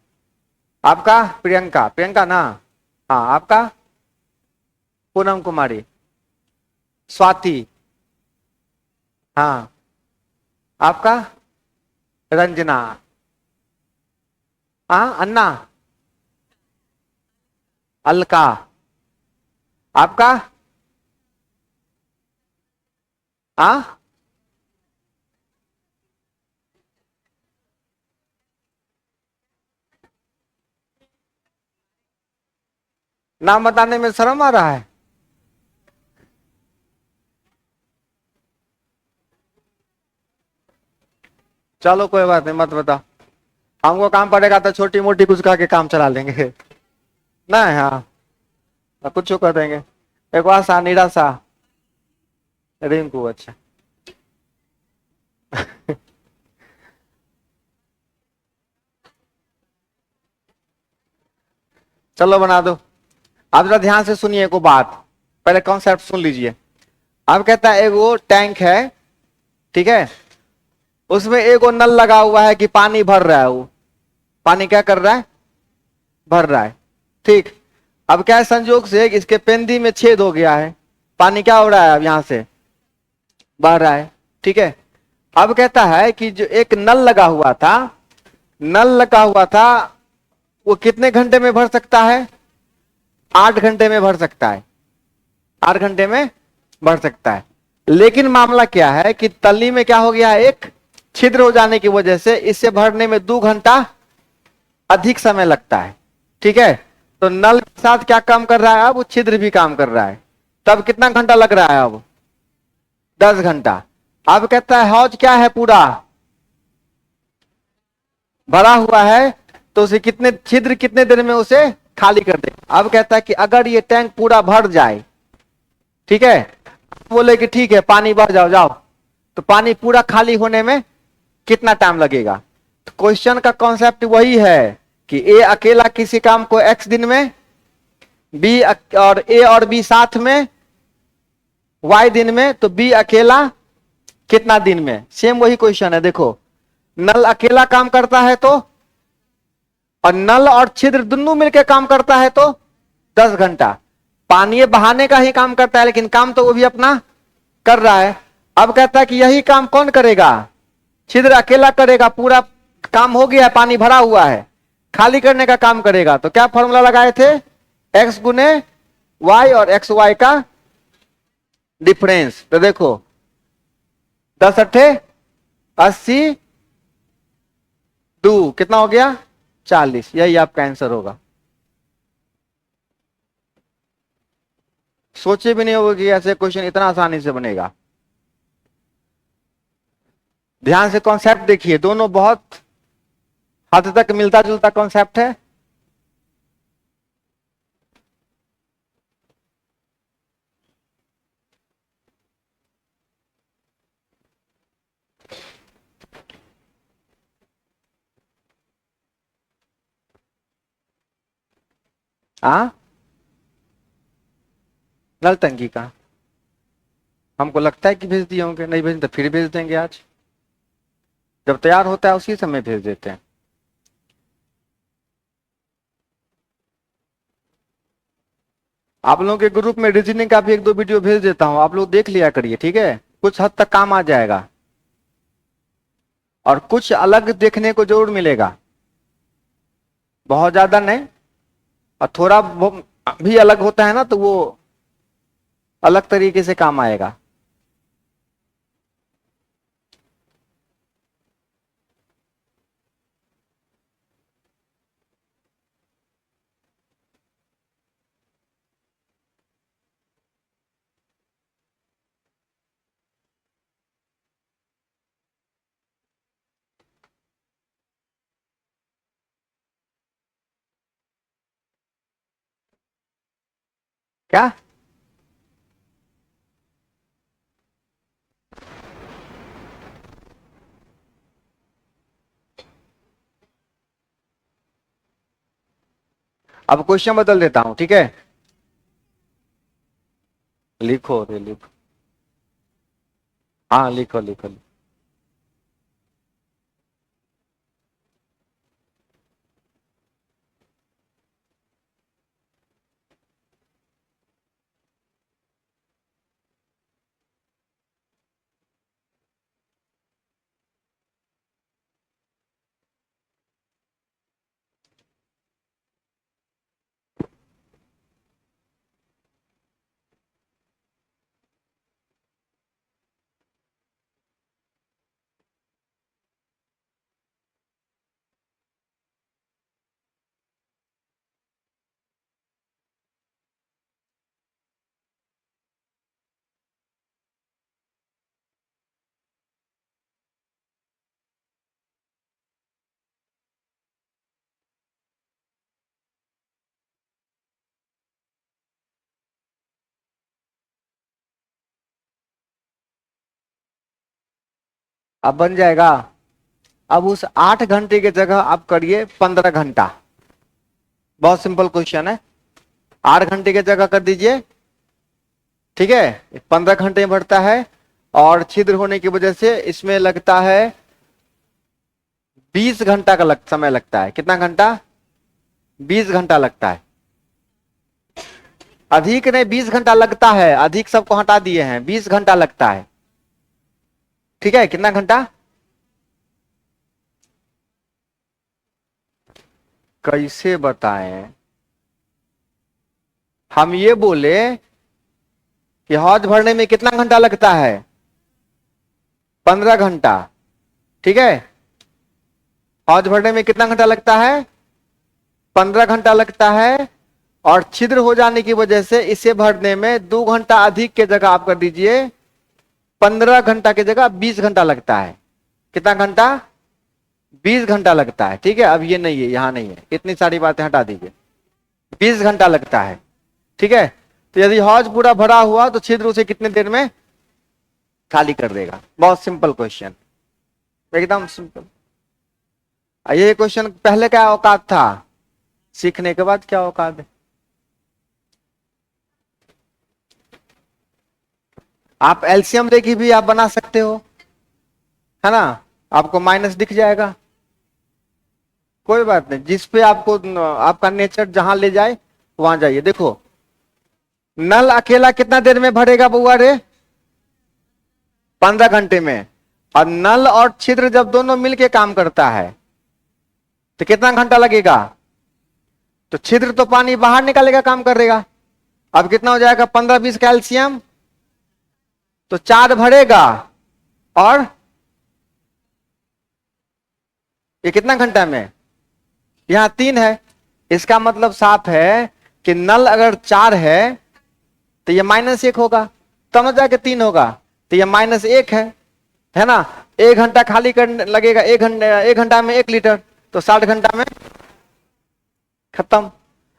आपका? प्रियंका, प्रियंका ना? हाँ, आपका? पूनम कुमारी। स्वाति। हाँ। आपका? रंजना। हाँ, अन्ना। अलका। आपका? हाँ, नाम बताने में शर्म आ रहा है? चलो कोई बात नहीं, मत बताओ। हमको काम पड़ेगा तो छोटी मोटी कुछ खा के काम चला लेंगे। नहीं, हाँ, कुछ कर देंगे। एक आशा, निराशा, रिंकू। अच्छा। चलो बना दो। आप जरा ध्यान से सुनिए को बात। पहले कॉन्सेप्ट सुन लीजिए। अब कहता है एगो टैंक है, ठीक है। उसमें एगो नल लगा हुआ है कि पानी भर रहा है। वो पानी क्या कर रहा है? भर रहा है। ठीक। अब क्या है, संजोग से इसके पेंदी में छेद हो गया है। पानी क्या हो रहा है अब यहां से? बह रहा है। ठीक है। अब कहता है कि जो एक नल लगा हुआ था, नल लगा हुआ था, वो कितने घंटे में भर सकता है? 8 घंटे में भर सकता है। 8 घंटे में भर सकता है। लेकिन मामला क्या है कि तली में क्या हो गया है, एक छिद्र हो जाने की वजह से इसे भरने में 2 घंटा अधिक समय लगता है। ठीक है। तो नल के साथ क्या काम कर रहा है अब? वो छिद्र भी काम कर रहा है। तब कितना घंटा लग रहा है अब? 10 घंटा। अब कहता है हौज क्या है, पूरा भरा हुआ है, तो उसे कितने छिद्र कितने देर में उसे खाली कर दे। अब कहता है कि अगर ये टैंक पूरा भर जाए, ठीक है, बोले कि ठीक है पानी भर जाओ जाओ, तो पानी पूरा खाली होने में कितना टाइम लगेगा? तो क्वेश्चन का कॉन्सेप्ट वही है कि ए अकेला किसी काम को एक्स दिन में, बी और ए और बी साथ में वाई दिन में, तो बी अकेला कितना दिन में? सेम वही क्वेश्चन है। देखो, नल अकेला काम करता है तो, और नल और छिद्र दोनों मिलकर काम करता है तो 10 घंटा। पानी बहाने का ही काम करता है, लेकिन काम तो वो भी अपना कर रहा है। अब कहता है कि यही काम कौन करेगा? छिद्र अकेला करेगा। पूरा काम हो गया, पानी भरा हुआ है, खाली करने का काम करेगा। तो क्या फॉर्मूला लगाए थे? एक्स गुने वाई और एक्स वाई का डिफरेंस। तो देखो, 10 अट्ठे 80, दो कितना हो गया? 40। यही आपका आंसर होगा। सोचे भी नहीं होगा कि ऐसे क्वेश्चन इतना आसानी से बनेगा। ध्यान से कॉन्सेप्ट देखिए, दोनों बहुत हद तक मिलता जुलता कॉन्सेप्ट है। हाँ, नल टंकी का हमको लगता है कि भेज दिए होंगे। नहीं भेज तो फिर भेज देंगे आज। जब तैयार होता है उसी समय भेज देते हैं। आप लोगों के ग्रुप में रीजनिंग का भी 1-2 वीडियो भेज देता हूं, आप लोग देख लिया करिए, ठीक है। कुछ हद तक काम आ जाएगा, और कुछ अलग देखने को जरूर मिलेगा। बहुत ज्यादा नहीं, और थोड़ा भी अलग होता है ना, तो वो अलग तरीके से काम आएगा। क्या? अब क्वेश्चन बदल देता हूं, ठीक है। लिखो रे लिखो। हाँ, लिखो लिखो। अब बन जाएगा। अब उस 8 घंटे की जगह आप करिए 15 घंटा। बहुत सिंपल क्वेश्चन है। 8 घंटे की जगह कर दीजिए, ठीक है। 15 घंटे में बढ़ता है और छिद्र होने की वजह से इसमें लगता है 20 घंटा का समय लगता है। कितना घंटा? 20 घंटा लगता है। अधिक नहीं, 20 घंटा लगता है। अधिक सबको हटा दिए हैं, 20 घंटा लगता है। ठीक है, कितना घंटा? कैसे बताएं? हम ये बोले कि हौज भरने में कितना घंटा लगता है? 15 घंटा। ठीक है, हौज भरने में कितना घंटा लगता है? 15 घंटा लगता है। और छिद्र हो जाने की वजह से इसे भरने में 2 घंटा अधिक के जगह आप कर दीजिए 15 घंटा की जगह 20 घंटा लगता है। कितना घंटा? 20 घंटा लगता है। ठीक है, अब ये नहीं है, यहां नहीं है, इतनी सारी बातें हटा दीजिए। 20 घंटा लगता है। ठीक है, तो यदि हौज पूरा भरा हुआ तो छिद्र उसे कितने देर में खाली कर देगा? बहुत सिंपल क्वेश्चन, एकदम सिंपल। ये क्वेश्चन पहले क्या औकात था, सीखने के बाद क्या औकात है? आप एलसीएम लेके भी आप बना सकते हो, है ना। आपको माइनस दिख जाएगा, कोई बात नहीं। जिस पे आपको आपका नेचर जहां ले जाए वहां जाइए। देखो, नल अकेला कितना देर में भरेगा बुआ रे? 15 घंटे में। और नल और छिद्र जब दोनों मिलके काम करता है तो कितना घंटा लगेगा? तो छिद्र तो पानी बाहर निकालेगा, काम करेगा। अब कितना हो जाएगा? 15-20 कैल्शियम, तो 4 भरेगा। और ये कितना घंटा में? यहां 3 है। इसका मतलब साफ है कि नल अगर 4 है तो ये -1 होगा, तब ना जाके 3 होगा। तो ये -1 है ना। 1 घंटा खाली करने लगेगा, 1 घंटा में 1 लीटर, तो 60 घंटा में खत्म।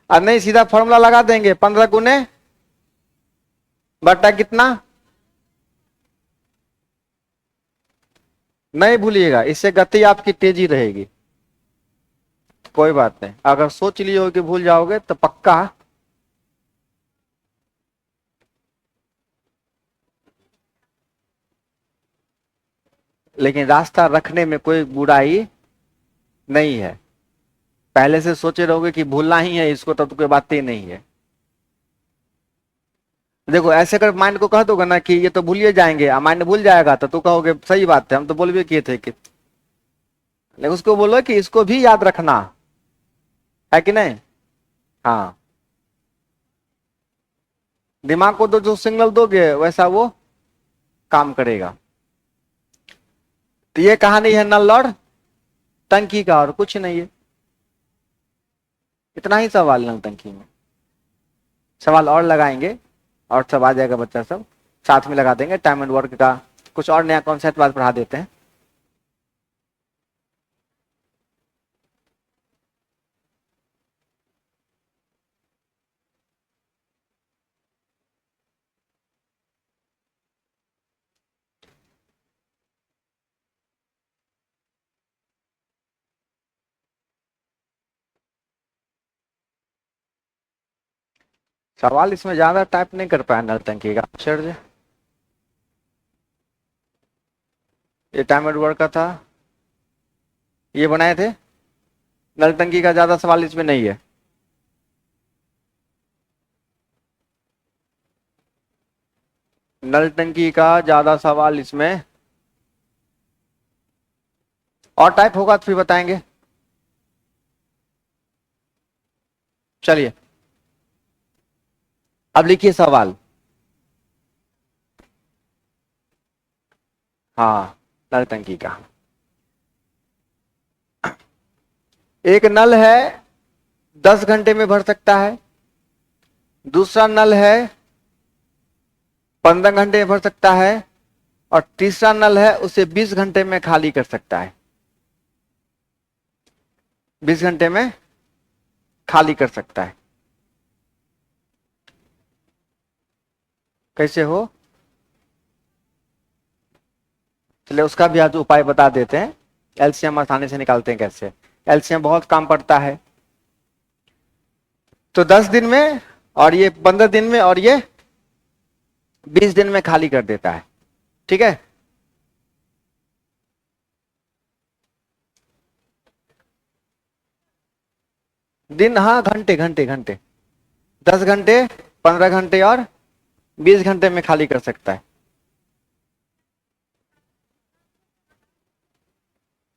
और नहीं, सीधा फॉर्मूला लगा देंगे, 15 गुने बटा कितना। नहीं भूलिएगा, इससे गति आपकी तेजी रहेगी। कोई बात नहीं, अगर सोच लिए हो कि भूल जाओगे तो पक्का। लेकिन रास्ता रखने में कोई बुराई नहीं है। पहले से सोचे रहोगे कि भूलना ही है इसको, तब तो कोई बात ही नहीं है। देखो, ऐसे कर माइंड को कह दोगे ना कि ये तो भूलिए जाएंगे, माइंड भूल जाएगा, तो तू कहोगे सही बात है, हम तो बोल भी किए थे कि। लेकिन उसको बोलो कि इसको भी याद रखना है कि नहीं। हाँ, दिमाग को तो जो सिग्नल दोगे वैसा वो काम करेगा। तो ये कहानी है नल और टंकी का, और कुछ नहीं है। इतना ही सवाल नल टंकी में। सवाल और लगाएंगे और सब आ जाएगा, बच्चा सब साथ में लगा देंगे। टाइम एंड वर्क का कुछ और नया कॉन्सेप्ट बाद पढ़ा देते हैं। सवाल इसमें ज्यादा टाइप नहीं कर पाया नल टंकी का सर जी। ये टाइम एंड वर्क का था, ये बनाए थे। नल टंकी का ज्यादा सवाल इसमें नहीं है। नल टंकी का ज्यादा सवाल इसमें, और टाइप होगा तो फिर बताएंगे। चलिए, अब लिखिए सवाल। हाँ, नल टंकी का एक नल है 10 घंटे में भर सकता है, दूसरा नल है 15 घंटे में भर सकता है, और तीसरा नल है उसे 20 घंटे में खाली कर सकता है। 20 घंटे में खाली कर सकता है। कैसे हो? चलिए उसका भी आज उपाय बता देते हैं। एलसीएम आसानी से निकालते हैं कैसे। एलसीएम बहुत काम पड़ता है। तो 10 दिन में और ये 15 दिन में और ये 20 दिन में खाली कर देता है। ठीक है, दिन, हाँ घंटे घंटे घंटे, 10 घंटे, 15 घंटे और 20 घंटे में खाली कर सकता है।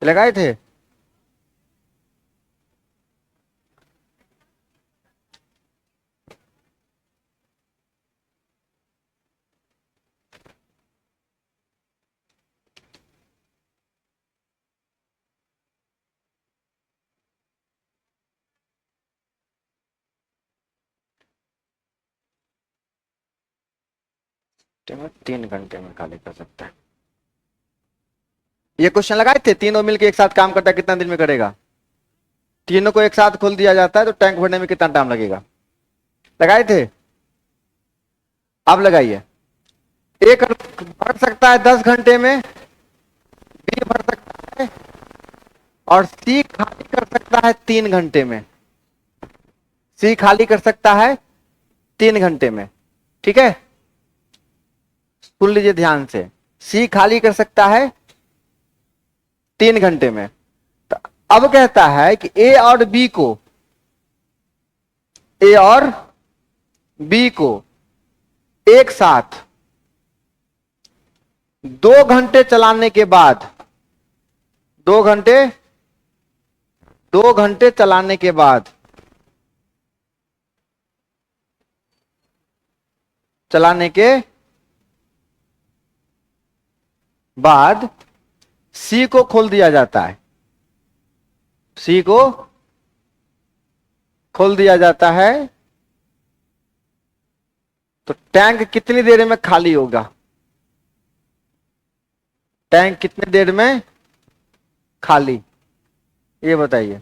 लगाए थे। में 3 घंटे में खाली कर सकता है। ये क्वेश्चन लगाए थे, तीनों मिलकर एक साथ काम करता है कितना दिन में करेगा। तीनों को एक साथ खोल दिया जाता है तो टैंक भरने में कितना टाइम लगेगा। लगाए थे, अब लगाइए। एक भर सकता है 10 घंटे में, बी भर सकता है और सी खाली कर सकता है 3 घंटे में। सी खाली कर सकता है 3 घंटे में। ठीक है, सुन लीजिए ध्यान से। सी खाली कर सकता है 3 घंटे में। तो अब कहता है कि ए और बी को, ए और बी को एक साथ 2 घंटे चलाने के बाद, 2 घंटे, 2 घंटे चलाने के बाद, चलाने के बाद सी को खोल दिया जाता है। सी को खोल दिया जाता है तो टैंक कितनी देर में खाली होगा। टैंक कितनी देर में खाली, ये बताइए।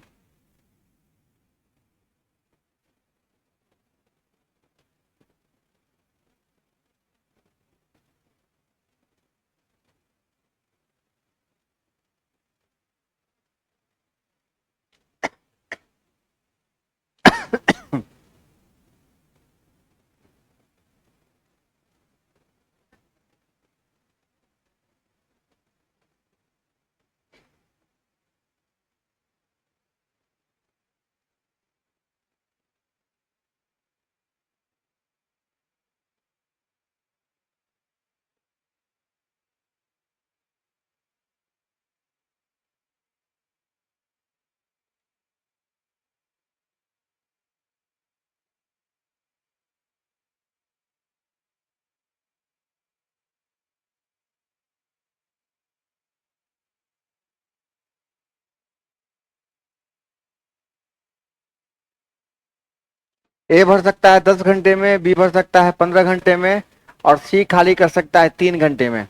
ए भर सकता है 10 घंटे में, बी भर सकता है 15 घंटे में और सी खाली कर सकता है 3 घंटे में।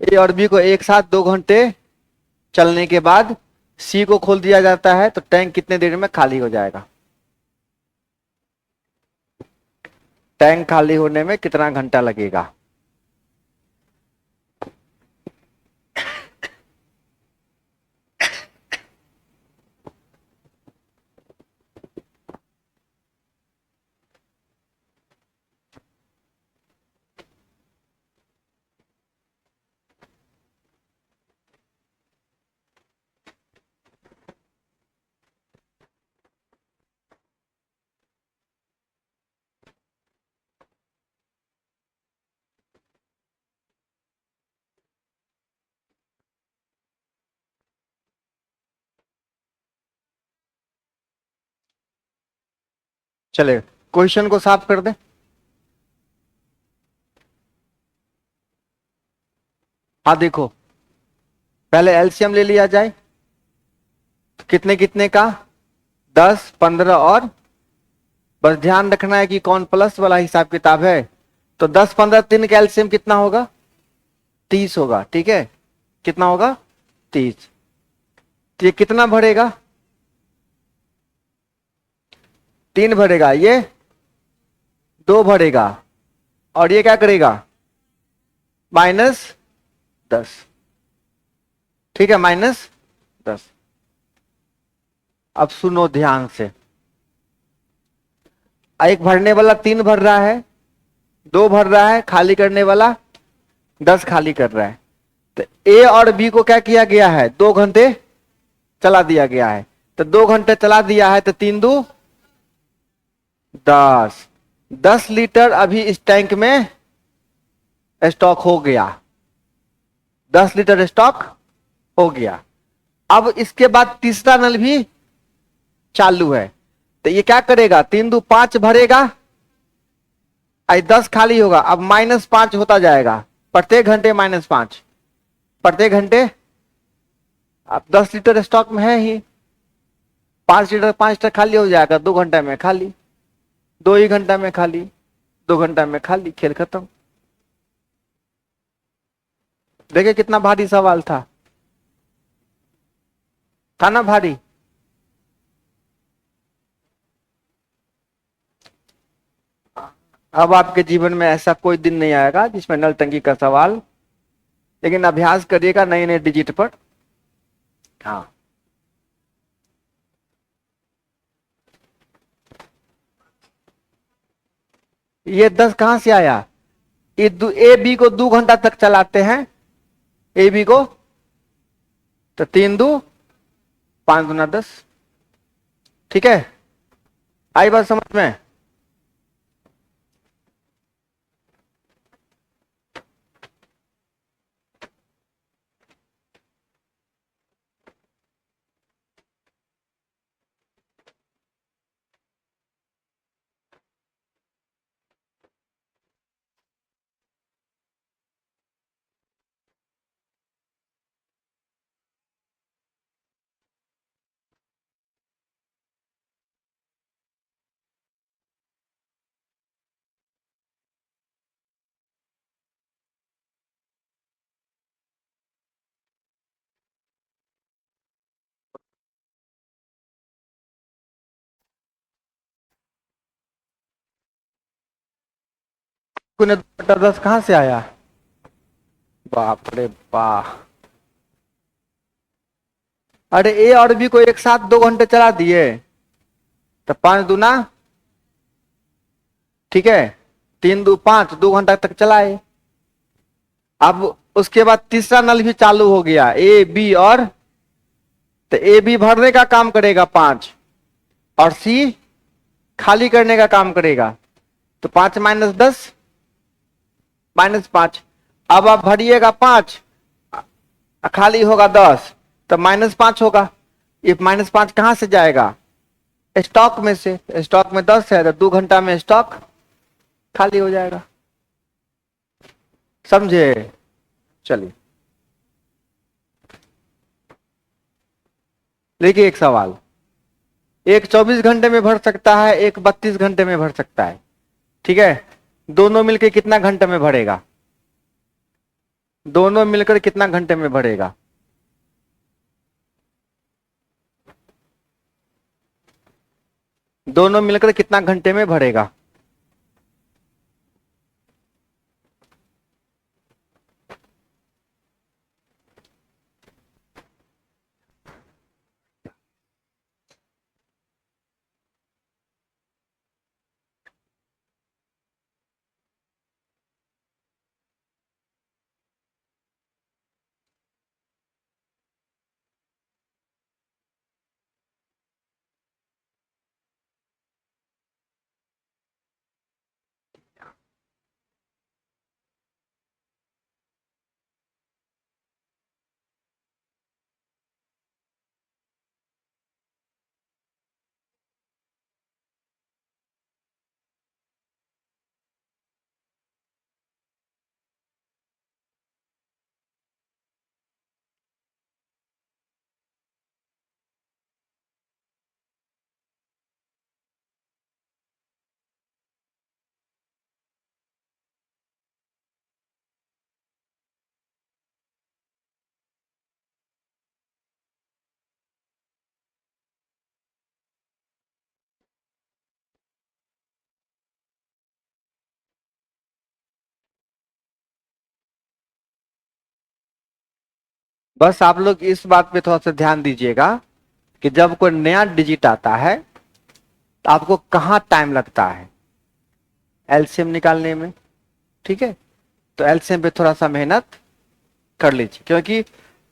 ए और बी को एक साथ 2 घंटे चलने के बाद सी को खोल दिया जाता है तो टैंक कितने देर में खाली हो जाएगा। टैंक खाली होने में कितना घंटा लगेगा। चले क्वेश्चन को साफ कर दे। हाँ देखो, पहले एलसीएम ले लिया जाए। कितने कितने का, 10, 15 और, बस ध्यान रखना है कि कौन प्लस वाला हिसाब किताब है। तो 10, 15, 3 का एलसीएम कितना होगा, 30 होगा। ठीक है, कितना होगा, 30। तो ये कितना भरेगा, 3 भरेगा, ये 2 भरेगा और ये क्या करेगा, -10। ठीक है, -10। अब सुनो ध्यान से, एक भरने वाला 3 भर रहा है, 2 भर रहा है, खाली करने वाला 10 खाली कर रहा है। तो ए और बी को क्या किया गया है, 2 घंटे चला दिया गया है। तो 2 घंटे चला दिया है तो 3 दू 10, 10 लीटर अभी इस टैंक में स्टॉक हो गया, 10 लीटर स्टॉक हो गया। अब इसके बाद तीसरा नल भी चालू है, तो ये क्या करेगा, 3 दू 5 भरेगा, आई 10 खाली होगा, अब -5 होता जाएगा, प्रत्येक घंटे -5, प्रत्येक घंटे। अब 10 लीटर स्टॉक में है ही, 5 लीटर 5 लीटर खाली हो जाएगा, 2 घंटा में खाली, 2 ही घंटा में खाली, 2 घंटा में खाली, खेल खत्म। देखिए कितना भारी सवाल था ना भारी। अब आपके जीवन में ऐसा कोई दिन नहीं आएगा जिसमें नल टंकी का सवाल, लेकिन अभ्यास करिएगा नए नए डिजिट पर। हाँ, ये 10 कहां से आया, ये ए बी को 2 घंटा तक चलाते हैं, ए बी को, तो 3 दू 5 दूना 10। ठीक है, आई बात समझ में। तूने 2 बटा 10 कहां से आया, बाप रे वाह। अरे ए और बी को एक साथ 2 घंटे चला दिए, तो 5 दूना, ठीक है, 3 दू 5, 2 घंटा तक चलाए। अब उसके बाद तीसरा नल भी चालू हो गया, ए बी और, तो ए बी भरने का काम करेगा 5, और सी खाली करने का काम करेगा, तो 5 -10 -5। अब आप भरिएगा 5, खाली होगा 10, तो -5 होगा, ये -5 कहां से जाएगा, स्टॉक में से, स्टॉक में 10 है तो 2 घंटा में स्टॉक खाली हो जाएगा, समझे। चलिए देखिए एक सवाल, एक 24 घंटे में भर सकता है, एक 32 घंटे में भर सकता है, ठीक है, दोनों मिलकर कितना घंटे में भरेगा, दोनों मिलकर कितना घंटे में भरेगा, दोनों मिलकर कितना घंटे में भरेगा। बस आप लोग इस बात पे थोड़ा सा ध्यान दीजिएगा कि जब कोई नया डिजिट आता है तो आपको कहाँ टाइम लगता है एलसीएम निकालने में। ठीक है, तो एलसीएम पे थोड़ा सा मेहनत कर लीजिए, क्योंकि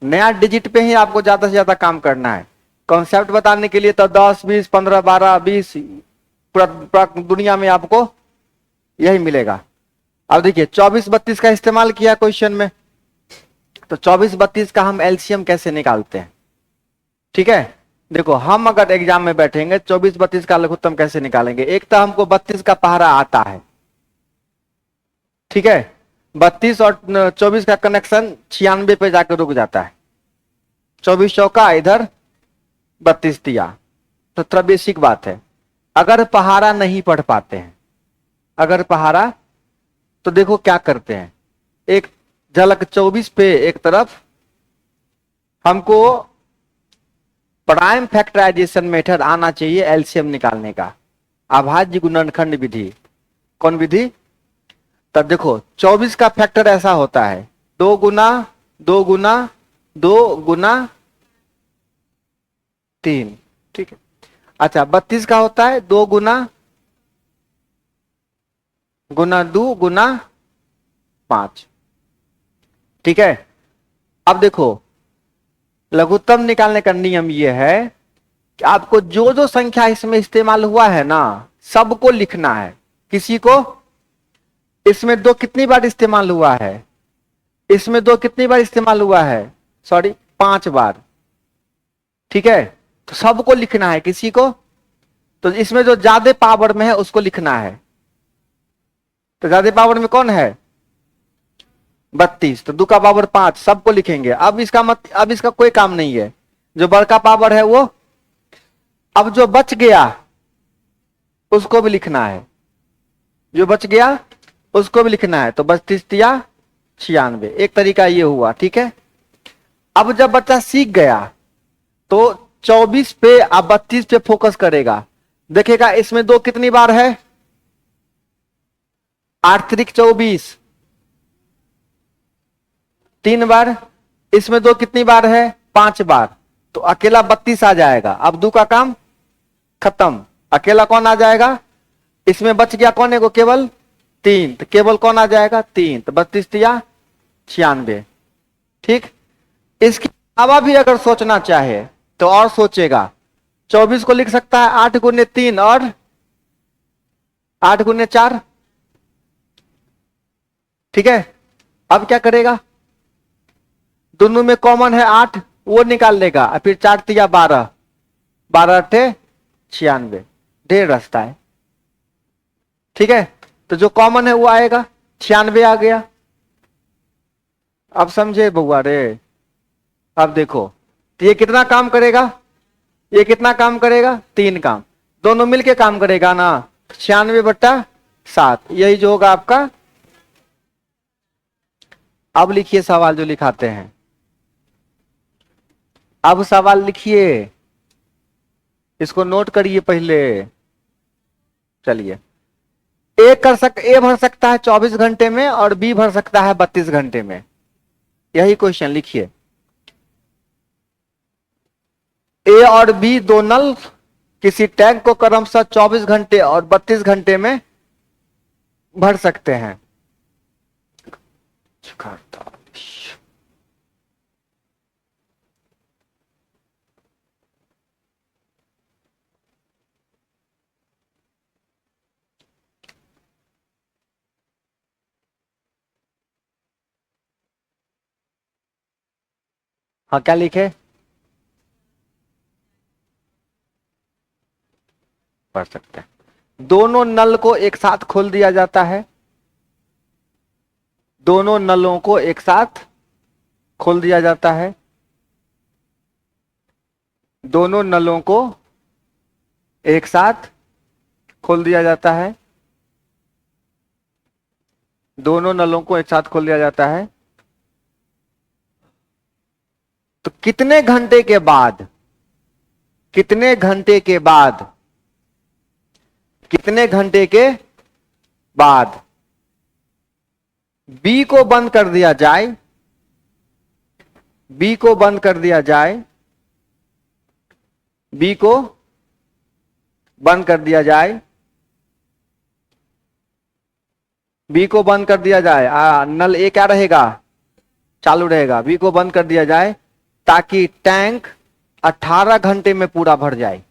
नया डिजिट पे ही आपको ज्यादा से ज्यादा काम करना है। कॉन्सेप्ट बताने के लिए तो 10 20 15 12 20 पूरा दुनिया में आपको यही मिलेगा। अब देखिए 24 32 का इस्तेमाल किया क्वेश्चन में, तो 24 32 का हम एलसीएम कैसे निकालते हैं। ठीक है, देखो हम अगर एग्जाम में बैठेंगे 24 32 का लघुत्तम कैसे निकालेंगे। एक तो हमको 32 का पहाड़ा आता है, ठीक है, 32 और 24 का कनेक्शन 96 पे जाकर रुक जाता है। 24 चौका इधर 32 दिया, तो थोड़ा बेसिक बात है। अगर पहाड़ा नहीं पढ़ पाते हैं, अगर पहाड़ा, तो देखो क्या करते हैं, एक झलक 24 पे एक तरफ हमको प्राइम फैक्टराइजेशन मेथड आना चाहिए एलसीएम निकालने का, अभाज्य गुणनखंड विधि। कौन विधि? तब देखो 24 का फैक्टर ऐसा होता है 2 गुना 2 गुना 2 गुना 3। ठीक है, अच्छा 32 का होता है 2 गुना 2 गुना 5। ठीक है, अब देखो लघुत्तम निकालने का नियम यह है कि आपको जो जो संख्या इसमें इस्तेमाल हुआ है ना सबको लिखना है। किसी को इसमें 2 कितनी बार इस्तेमाल हुआ है, इसमें 2 कितनी बार इस्तेमाल हुआ है, सॉरी 5 बार। ठीक है, तो सबको लिखना है, किसी को, तो इसमें जो ज्यादा पावर में है उसको लिखना है। तो ज्यादा पावर में कौन है 32, तो 2 का पावर 5 सबको लिखेंगे। अब इसका कोई काम नहीं है, जो बड़का पावर है वो, अब जो बच गया उसको भी लिखना है, जो बच गया उसको भी लिखना है। तो 32 या 96, एक तरीका ये हुआ। ठीक है, अब जब बच्चा सीख गया तो 24 पे अब 32 पे फोकस करेगा, देखेगा इसमें 2 कितनी बार है 8 3 24, 3 बार, इसमें 2 कितनी बार है 5 बार, तो अकेला 32 आ जाएगा। अब 2 का काम खत्म, अकेला कौन आ जाएगा, इसमें बच गया कौन है को केवल 3, तो केवल कौन आ जाएगा 3, तो 32 या 96। ठीक, इसके अलावा भी अगर सोचना चाहे तो और सोचेगा, 24 को लिख सकता है 8 गुने 3 और 8 गुने 4। ठीक है, अब क्या करेगा, दोनों में कॉमन है 8, वो निकाल लेगा, फिर 4 तिया 12, 12 अट्ठे 96, ढेर रास्ता है। ठीक है, तो जो कॉमन है वो आएगा, 96 आ गया। अब समझे बउआ रे, अब देखो तो ये कितना काम करेगा, ये कितना काम करेगा 3 काम, दोनों मिलके काम करेगा ना, 96/7, यही जो होगा आपका। अब लिखिए सवाल जो लिखाते हैं, अब सवाल लिखिए, इसको नोट करिए पहले। चलिए, ए भर सकता है 24 घंटे में और बी भर सकता है 32 घंटे में, यही क्वेश्चन लिखिए। ए और बी दो नल किसी टैंक को क्रमशः 24 घंटे और 32 घंटे में भर सकते हैं। हाँ, क्या लिखे, पढ़ सकते हैं। दोनों नल को एक साथ खोल दिया जाता है, दोनों नलों को एक साथ खोल दिया जाता है, दोनों नलों को एक साथ खोल दिया जाता है, दोनों नलों को एक साथ खोल दिया जाता है। तो कितने घंटे के बाद, कितने घंटे के बाद, कितने घंटे के बाद बी को बंद कर दिया जाए, बी को बंद कर दिया जाए, बी को बंद कर दिया जाए, बी को बंद कर दिया जाए, नल ए क्या रहेगा, चालू रहेगा। बी को बंद कर दिया जाए ताकि टैंक 18 घंटे में पूरा भर जाए,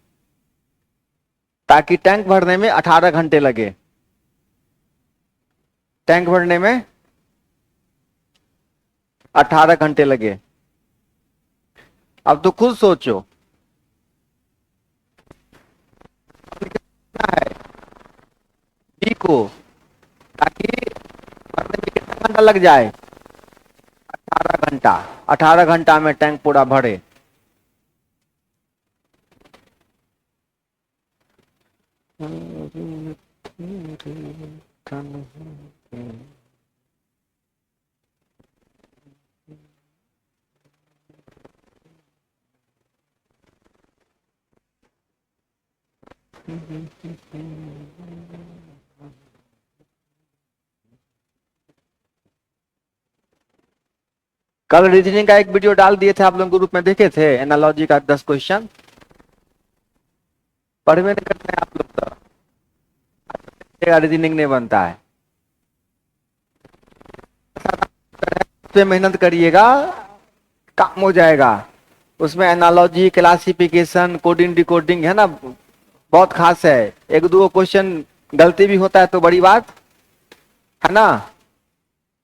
ताकि टैंक भरने में 18 घंटे लगे, टैंक भरने में 18 घंटे लगे। अब तो खुद सोचो, है बी को, ताकि भरने में कितना घंटा लग जाए, 18 घंटा। 18 घंटा में टैंक पूरा भरे। कल रीजनिंग का एक वीडियो डाल दिए थे, आप लोग ग्रुप में देखे थे, एनालॉजी का 10 क्वेश्चन पढ़ में नहीं करते हैं आप लोग, तो रीजनिंग नहीं बनता है। पे मेहनत करिएगा, काम हो जाएगा। उसमें एनालॉजी, क्लासिफिकेशन, कोडिंग डिकोडिंग है ना, बहुत खास है। एक दो क्वेश्चन गलती भी होता है तो बड़ी बात है ना।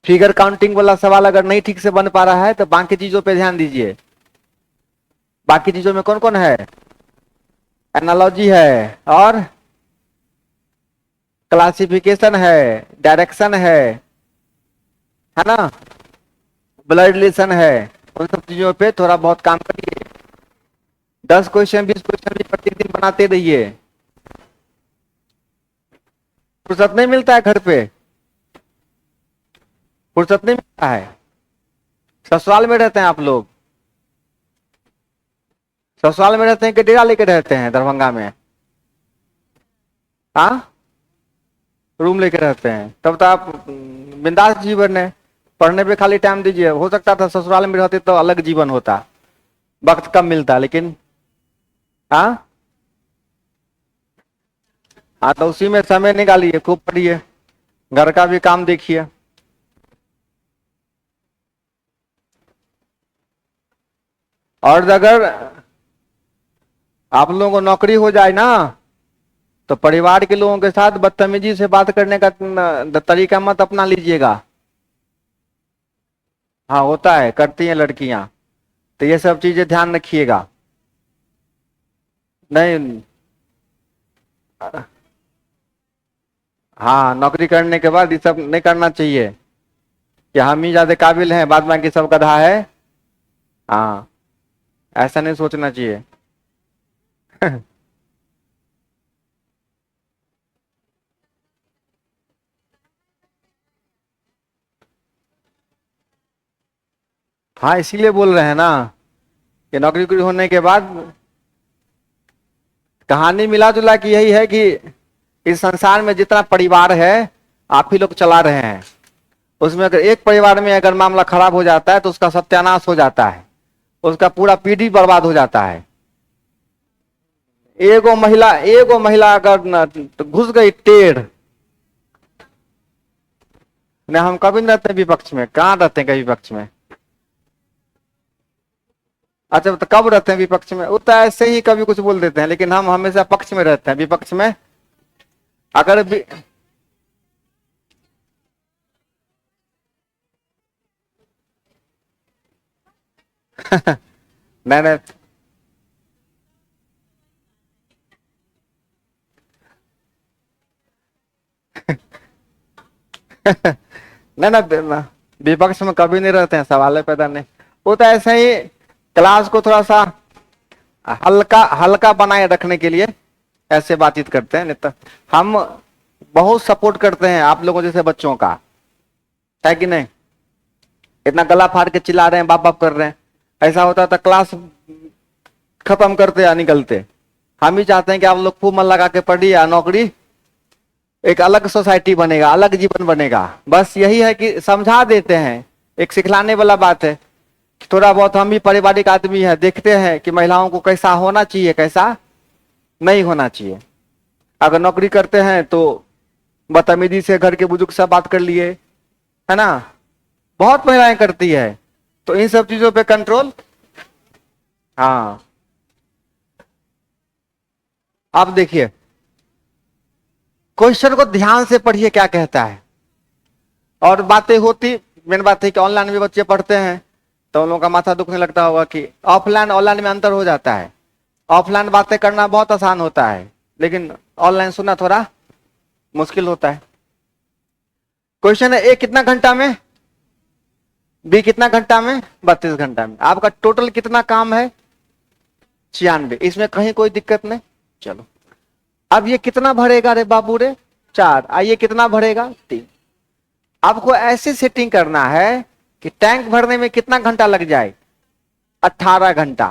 फिगर काउंटिंग वाला सवाल अगर नहीं ठीक से बन पा रहा है तो बाकी चीजों पे ध्यान दीजिए। बाकी चीजों में कौन कौन है, एनालॉजी है और क्लासिफिकेशन है, डायरेक्शन है ना, ब्लड रिलेशन है। उन सब चीजों पे थोड़ा बहुत काम करिए। 10 क्वेश्चन 20 क्वेश्चन भी प्रतिदिन बनाते रहिए। फुर्सत नहीं मिलता है घर पे, फुर्सत नहीं मिलता है। ससुराल में रहते हैं आप लोग, ससुराल में रहते हैं कि डेरा लेके रहते हैं दरभंगा में, हाँ रूम लेके रहते हैं, तब तो आप बिंदास जीवन है। पढ़ने पे खाली टाइम दीजिए। हो सकता था ससुराल में रहते तो अलग जीवन होता, वक्त कम मिलता, लेकिन हाँ हाँ तो उसी में समय निकालिए, खूब पढ़िए, घर का भी काम देखिए। और अगर आप लोगों को नौकरी हो जाए ना तो परिवार के लोगों के साथ बदतमीजी से बात करने का तरीका मत अपना लीजिएगा। हाँ होता है, करती हैं लड़कियां, तो ये सब चीजें ध्यान रखिएगा। नहीं, हाँ नौकरी करने के बाद ये सब नहीं करना चाहिए कि हम ही ज्यादा काबिल हैं, बाद बाकी सब गधा है। हाँ ऐसा नहीं सोचना चाहिए। हाँ इसीलिए बोल रहे हैं ना कि नौकरी वोकरी होने के बाद कहानी मिला जुला की यही है कि इस संसार में जितना परिवार है आप ही लोग चला रहे हैं। उसमें अगर एक परिवार में अगर मामला खराब हो जाता है तो उसका सत्यानाश हो जाता है, उसका पूरा पीढ़ी बर्बाद हो जाता है। एगो महिला अगर तो घुस गई टेढ़, नहीं हम कभी नहीं रहते विपक्ष में, कहाँ रहते हैं कभी विपक्ष में। अच्छा तो कब रहते हैं विपक्ष में, वो तो ऐसे ही कभी कुछ बोल देते हैं, लेकिन हम हमेशा पक्ष में रहते हैं। विपक्ष में अगर भी नहीं नहीं नहीं ना, विपक्ष में कभी नहीं रहते हैं, सवाल पैदा नहीं। वो तो ऐसे ही क्लास को थोड़ा सा हल्का हल्का बनाए रखने के लिए ऐसे बातचीत करते हैं। नहीं तो हम बहुत सपोर्ट करते हैं आप लोगों जैसे बच्चों का, है कि नहीं। इतना गला फाड़ के चिल्ला रहे हैं, बाप बाप कर रहे हैं। ऐसा होता था क्लास खत्म करते या निकलते। हम ही चाहते हैं कि आप लोग खूब मन लगा के पढ़िए, या नौकरी, एक अलग सोसाइटी बनेगा, अलग जीवन बनेगा। बस यही है कि समझा देते हैं, एक सिखलाने वाला बात है थोड़ा बहुत हम भी पारिवारिक आदमी है, देखते हैं कि महिलाओं को कैसा होना चाहिए, कैसा नहीं होना चाहिए। अगर नौकरी करते हैं तो बदतमीजी से घर के बुजुर्ग से बात कर लिए, है ना, बहुत महिलाएं करती है। तो इन सब चीजों पे कंट्रोल। हाँ, आप देखिए क्वेश्चन को ध्यान से पढ़िए क्या कहता है। और बातें होती, मेन बात है कि ऑनलाइन में बच्चे पढ़ते हैं तो उन लोगों का माथा दुखने लगता होगा कि ऑफलाइन ऑनलाइन में अंतर हो जाता है। ऑफलाइन बातें करना बहुत आसान होता है, लेकिन ऑनलाइन सुनना थोड़ा मुश्किल होता है। क्वेश्चन है ए कितना घंटा में, बी कितना घंटा में, 32 घंटा में। आपका टोटल कितना काम है, 96। इसमें कहीं कोई दिक्कत नहीं। चलो अब ये कितना भरेगा रे बाबू रे, 4। आइए कितना भरेगा, 3। आपको ऐसे सेटिंग करना है कि टैंक भरने में कितना घंटा लग जाए, 18 घंटा।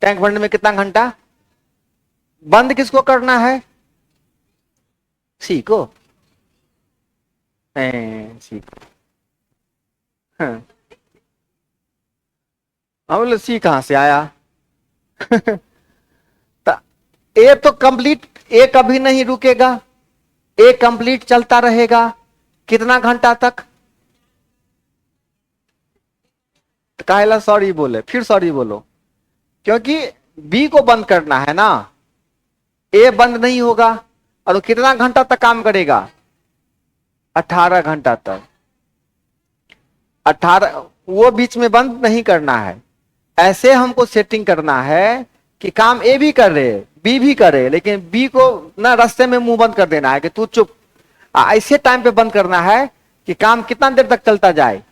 टैंक भरने में कितना घंटा। बंद किसको करना है, सी को। सी को, हाँ। हम बोले सी कहां से आया। ए तो कंप्लीट, ए कभी नहीं रुकेगा, ए कंप्लीट चलता रहेगा। कितना घंटा तक, काहेला सॉरी बोले, फिर सॉरी बोलो, क्योंकि बी को बंद करना है ना, ए बंद नहीं होगा। और वो कितना घंटा तक काम करेगा, 18 घंटा तक। 18, वो बीच में बंद नहीं करना है। ऐसे हमको सेटिंग करना है कि काम ए भी कर रहे, बी भी करे, लेकिन बी को ना रास्ते में मुंह बंद कर देना है कि तू चुप। ऐसे टाइम पे बंद करना है कि काम कितना देर तक चलता जाए।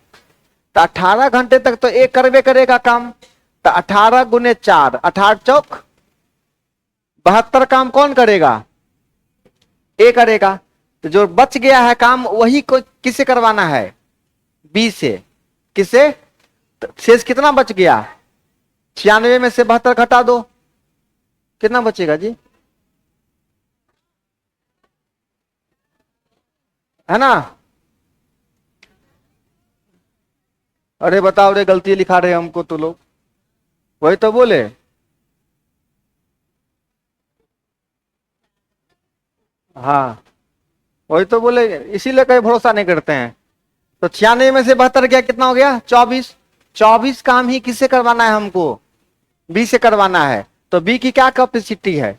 तो 18 घंटे तक तो एक करवे करेगा काम। तो 18 गुने 4, 18 चौक 72 काम कौन करेगा, ए करेगा। तो जो बच गया है काम वही को किसे करवाना है, बी से। किसे, तो शेष कितना बच गया, 96 में से 72 घटा दो, कितना बचेगा जी, है ना। अरे बताओ रे, गलती लिखा रहे हमको तो लोग, वही तो बोले। हाँ वही तो बोले, इसीलिए कहीं भरोसा नहीं करते हैं। तो 96 में से 72 गया, कितना हो गया, 24। 24 काम ही किससे करवाना है हमको, बी से करवाना है। तो बी की क्या कैपेसिटी है,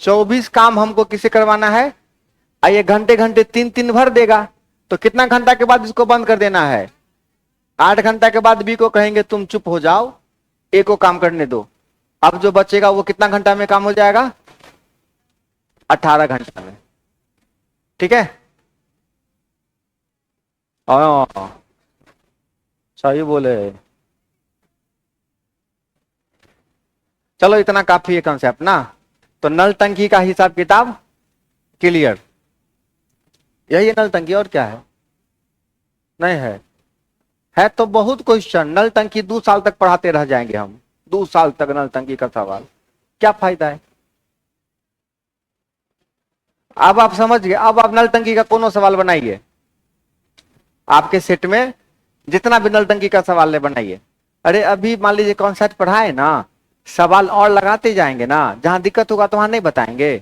24 काम हमको किसे करवाना है। आइए घंटे घंटे 3-3 भर देगा, तो कितना घंटा के बाद इसको बंद कर देना है, 8 घंटा के बाद बी को कहेंगे तुम चुप हो जाओ, ए को काम करने दो। अब जो बचेगा वो कितना घंटा में काम हो जाएगा, 18 घंटा में। ठीक है, सही बोले। चलो इतना काफी है कंसेप्ट ना। तो नल टंकी का हिसाब किताब क्लियर, यही है नल टंकी, और क्या है, नहीं है तो बहुत क्वेश्चन। नल टंकी 2 साल तक पढ़ाते रह जाएंगे हम, 2 साल तक नल टंकी का सवाल, क्या फायदा है। अब आप समझ गए। अब आप नल टंकी का कोनो सवाल बनाइए, आपके सेट में जितना भी नल टंकी का सवाल है बनाइए। अरे अभी मान लीजिए कॉन्सेप्ट पढ़ाए ना, सवाल और लगाते जाएंगे ना, जहां दिक्कत होगा तो वहां नहीं बताएंगे।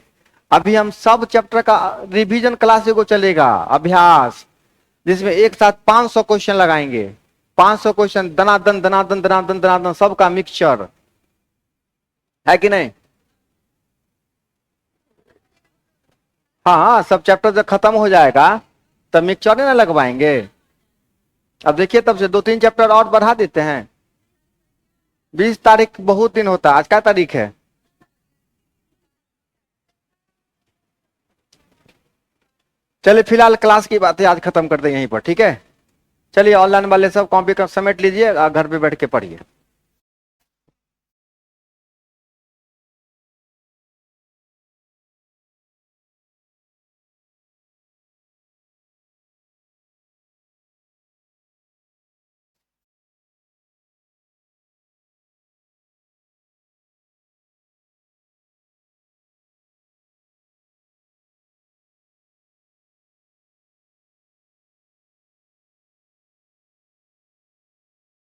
अभी हम सब चैप्टर का रिवीजन क्लास को चलेगा, अभ्यास, जिसमें एक साथ 500 क्वेश्चन लगाएंगे। 500 क्वेश्चन दनादन दनादन दनादन दनादन, सबका मिक्सचर है कि नहीं। हाँ, सब चैप्टर जब खत्म हो जाएगा तब मिक्सचर ना लगवाएंगे। अब देखिए तब से 2-3 चैप्टर और बढ़ा देते हैं। 20 तारीख बहुत दिन होता है, आज क्या तारीख है, चलिए फिलहाल क्लास की बातें आज खत्म करते हैं यहीं पर, ठीक है। चलिए ऑनलाइन वाले सब कॉपी का समेट लीजिए, घर पे बैठ के पढ़िए।